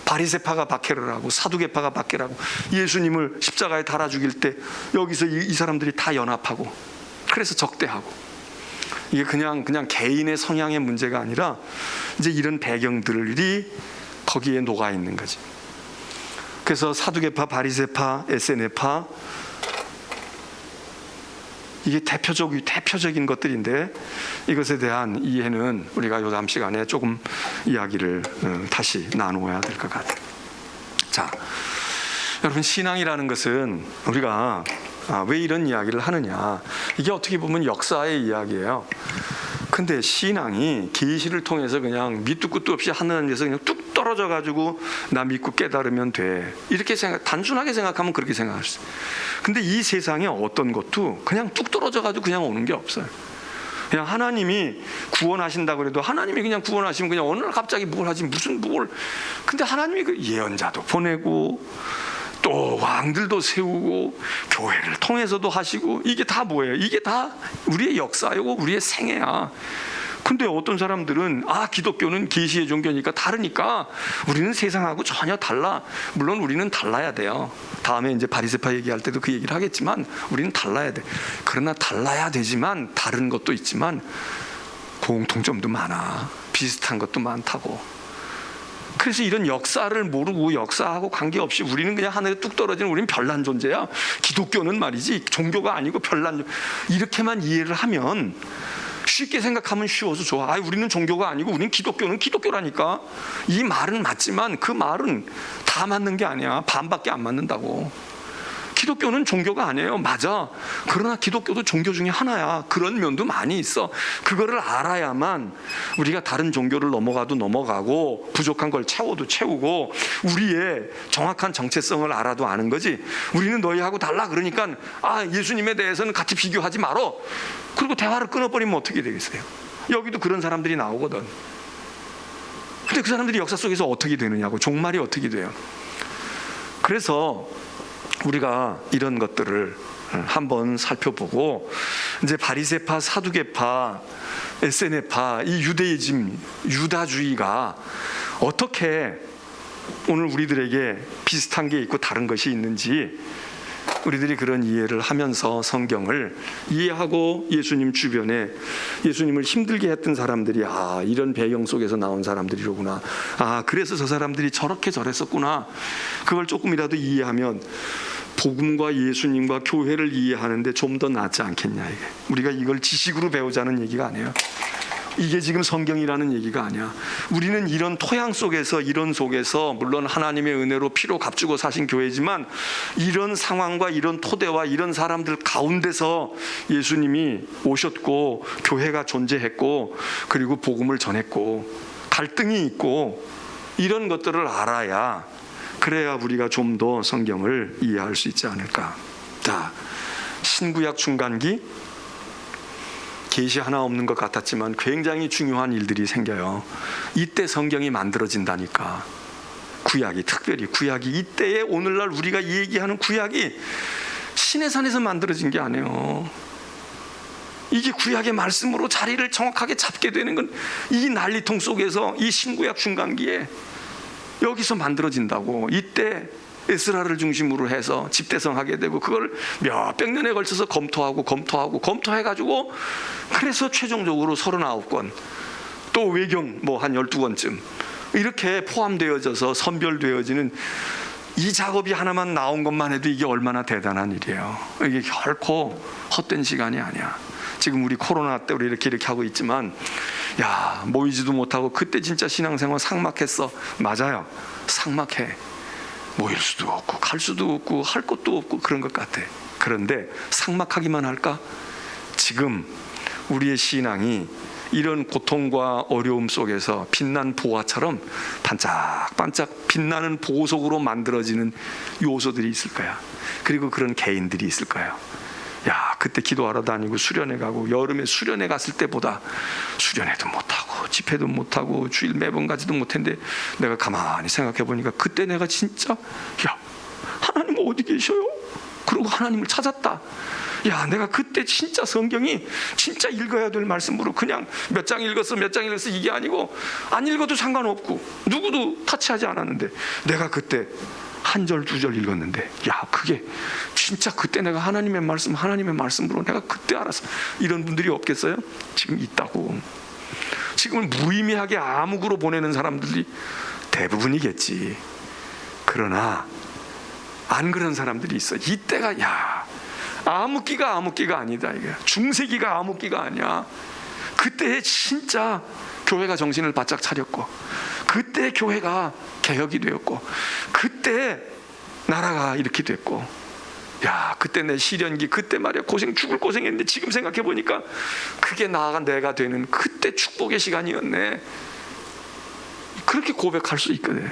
바리새파가 박해를 하고 사두개파가 박해를 하고 예수님을 십자가에 달아 죽일 때 여기서 이 사람들이 다 연합하고 그래서 적대하고 이게 그냥 개인의 성향의 문제가 아니라 이제 이런 배경들이 거기에 녹아 있는 거지. 그래서 사두개파, 바리새파, 에세네파 이게 대표적인 것들인데 이것에 대한 이해는 우리가 요 다음 시간에 조금 이야기를 다시 나누어야 될 것 같아요. 자, 여러분 신앙이라는 것은 우리가 왜 이런 이야기를 하느냐, 이게 어떻게 보면 역사의 이야기예요. 근데 신앙이 계시를 통해서 그냥 밑도 끝도 없이 하늘에서 그냥 뚝 떨어져 가지고 나 믿고 깨달으면 돼, 이렇게 단순하게 생각하면 그렇게 생각할 수 있어요. 근데 이 세상에 어떤 것도 그냥 뚝 떨어져 가지고 그냥 오는 게 없어요. 그냥 하나님이 구원하신다고 해도 하나님이 그냥 구원하시면 그냥 어느 날 갑자기 뭘 하지 무슨 뭘. 근데 하나님이 그 예언자도 보내고 또 왕들도 세우고 교회를 통해서도 하시고, 이게 다 뭐예요? 이게 다 우리의 역사이고 우리의 생애야. 근데 어떤 사람들은 기독교는 계시의 종교니까 다르니까 우리는 세상하고 전혀 달라. 물론 우리는 달라야 돼요. 다음에 이제 바리새파 얘기할 때도 그 얘기를 하겠지만 우리는 달라야 돼. 그러나 달라야 되지만 다른 것도 있지만 공통점도 많아. 비슷한 것도 많다고. 그래서 이런 역사를 모르고 역사하고 관계없이 우리는 그냥 하늘에 뚝 떨어지는, 우리는 별난 존재야. 기독교는 말이지 종교가 아니고 별난, 이렇게만 이해를 하면, 쉽게 생각하면 쉬워서 좋아. 우리는 종교가 아니고 우리는 기독교는 기독교라니까. 이 말은 맞지만 그 말은 다 맞는 게 아니야. 반밖에 안 맞는다고. 기독교는 종교가 아니에요. 맞아. 그러나 기독교도 종교 중에 하나야. 그런 면도 많이 있어. 그거를 알아야만 우리가 다른 종교를 넘어가도 넘어가고 부족한 걸 채워도 채우고 우리의 정확한 정체성을 알아도 아는 거지. 우리는 너희하고 달라 그러니까 예수님에 대해서는 같이 비교하지 말어. 그리고 대화를 끊어버리면 어떻게 되겠어요? 여기도 그런 사람들이 나오거든. 근데 그 사람들이 역사 속에서 어떻게 되느냐고. 종말이 어떻게 돼요? 그래서 우리가 이런 것들을 한번 살펴보고, 이제 바리새파, 사두개파, 에세네파, 이 유대이즘, 유다주의가 어떻게 오늘 우리들에게 비슷한 게 있고 다른 것이 있는지, 우리들이 그런 이해를 하면서 성경을 이해하고 예수님 주변에 예수님을 힘들게 했던 사람들이 이런 배경 속에서 나온 사람들이로구나, 그래서 저 사람들이 저렇게 저랬었구나, 그걸 조금이라도 이해하면 복음과 예수님과 교회를 이해하는데 좀 더 낫지 않겠냐. 이게 우리가 이걸 지식으로 배우자는 얘기가 아니에요. 이게 지금 성경이라는 얘기가 아니야. 우리는 이런 토양 속에서, 이런 속에서, 물론 하나님의 은혜로 피로 값주고 사신 교회지만 이런 상황과 이런 토대와 이런 사람들 가운데서 예수님이 오셨고 교회가 존재했고 그리고 복음을 전했고 갈등이 있고, 이런 것들을 알아야, 그래야 우리가 좀 더 성경을 이해할 수 있지 않을까. 자, 신구약 중간기, 계시 하나 없는 것 같았지만 굉장히 중요한 일들이 생겨요. 이때 성경이 만들어진다니까. 구약이, 특별히 구약이, 이때에 오늘날 우리가 얘기하는 구약이 신의 산에서 만들어진 게 아니에요. 이게 구약의 말씀으로 자리를 정확하게 잡게 되는 건 이 난리통 속에서, 이 신구약 중간기에 여기서 만들어진다고. 이때 에스라를 중심으로 해서 집대성하게 되고, 그걸 몇백 년에 걸쳐서 검토해가지고, 그래서 최종적으로 39권, 또 외경 한 12권쯤 이렇게 포함되어져서 선별되어지는 이 작업이 하나만 나온 것만 해도 이게 얼마나 대단한 일이에요. 이게 결코 헛된 시간이 아니야. 지금 우리 코로나 때 우리 이렇게 하고 있지만, 모이지도 못하고 그때 진짜 신앙생활 삭막했어. 맞아요, 삭막해. 모일 수도 없고 갈 수도 없고 할 것도 없고 그런 것 같아. 그런데 삭막하기만 할까? 지금 우리의 신앙이 이런 고통과 어려움 속에서 빛난 보화처럼 반짝반짝 빛나는 보석으로 만들어지는 요소들이 있을 거야. 그리고 그런 개인들이 있을 거예요. 그때 기도하러 다니고 수련회 가고, 여름에 수련회 갔을 때보다 수련회도 못하고 집회도 못하고 주일 매번 가지도 못했는데, 내가 가만히 생각해 보니까 그때 내가 진짜 하나님 어디 계셔요? 그러고 하나님을 찾았다. 내가 그때 진짜 성경이 진짜 읽어야 될 말씀으로 그냥 몇 장 읽었어 이게 아니고, 안 읽어도 상관없고 누구도 타치하지 않았는데, 내가 그때 한 절 두 절 읽었는데, 그게 진짜 그때 내가 하나님의 말씀으로 내가 그때 알았어. 이런 분들이 없겠어요? 지금 있다고. 지금은 무의미하게 암흑으로 보내는 사람들이 대부분이겠지. 그러나 안 그런 사람들이 있어. 이때가 암흑기가 아니다. 이게 중세기가 암흑기가 아니야. 그때에 진짜 교회가 정신을 바짝 차렸고, 그때 교회가 개혁이 되었고, 그때 나라가 이렇게 됐고, 그때 내 시련기, 그때 말이야 죽을 고생했는데 지금 생각해 보니까 그게 내가 되는 그때 축복의 시간이었네. 그렇게 고백할 수 있거든.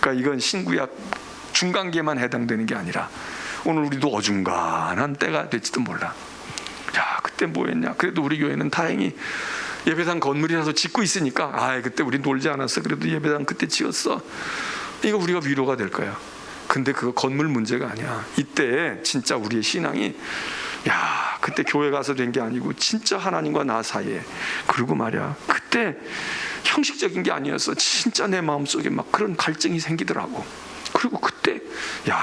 그러니까 이건 신구약 중간기에만 해당되는 게 아니라 오늘 우리도 어중간한 때가 될지도 몰라. 그때 뭐 했냐? 그래도 우리 교회는 다행히 예배당 건물이라서 짓고 있으니까, 그때 우리 놀지 않았어. 그래도 예배당 그때 지었어. 이거 우리가 위로가 될 거야. 근데 그거 건물 문제가 아니야. 이때 진짜 우리의 신앙이 그때 교회 가서 된 게 아니고 진짜 하나님과 나 사이에, 그리고 말이야 그때 형식적인 게 아니었어. 진짜 내 마음속에 막 그런 갈증이 생기더라고. 그리고 그때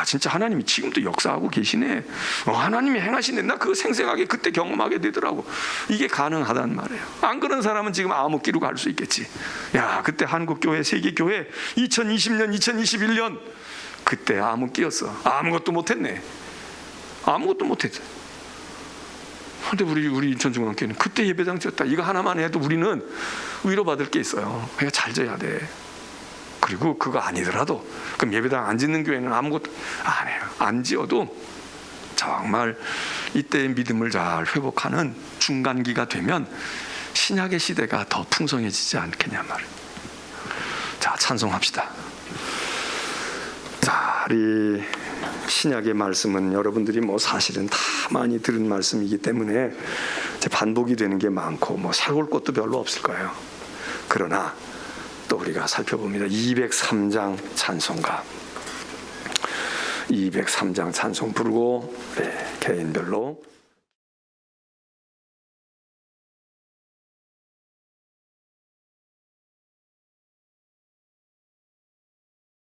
진짜 하나님이 지금도 역사하고 계시네. 하나님이 행하시네. 나 그거 생생하게 그때 경험하게 되더라고. 이게 가능하단 말이에요. 안 그런 사람은 지금 암흑기로 갈 수 있겠지. 그때 한국교회, 세계교회 2020년 2021년 그때 암흑기였어. 아무것도 못했네. 아무것도 못했어. 근데 우리 인천중앙교회는 그때 예배당 지었다. 이거 하나만 해도 우리는 위로받을 게 있어요. 그러니까 잘 져야 돼. 그리고 그거 아니더라도, 그럼 예배당 안 짓는 교회는 아무것도 안 해요. 안 지어도 정말 이때의 믿음을 잘 회복하는 중간기가 되면 신약의 시대가 더 풍성해지지 않겠냐 말이에요. 자, 찬송합시다. 자, 우리 신약의 말씀은 여러분들이 사실은 다 많이 들은 말씀이기 때문에 이제 반복이 되는 게 많고 새올 것도 별로 없을 거예요. 그러나 또 우리가 살펴봅니다. 203장 찬송가, 203장 찬송 부르고 개인별로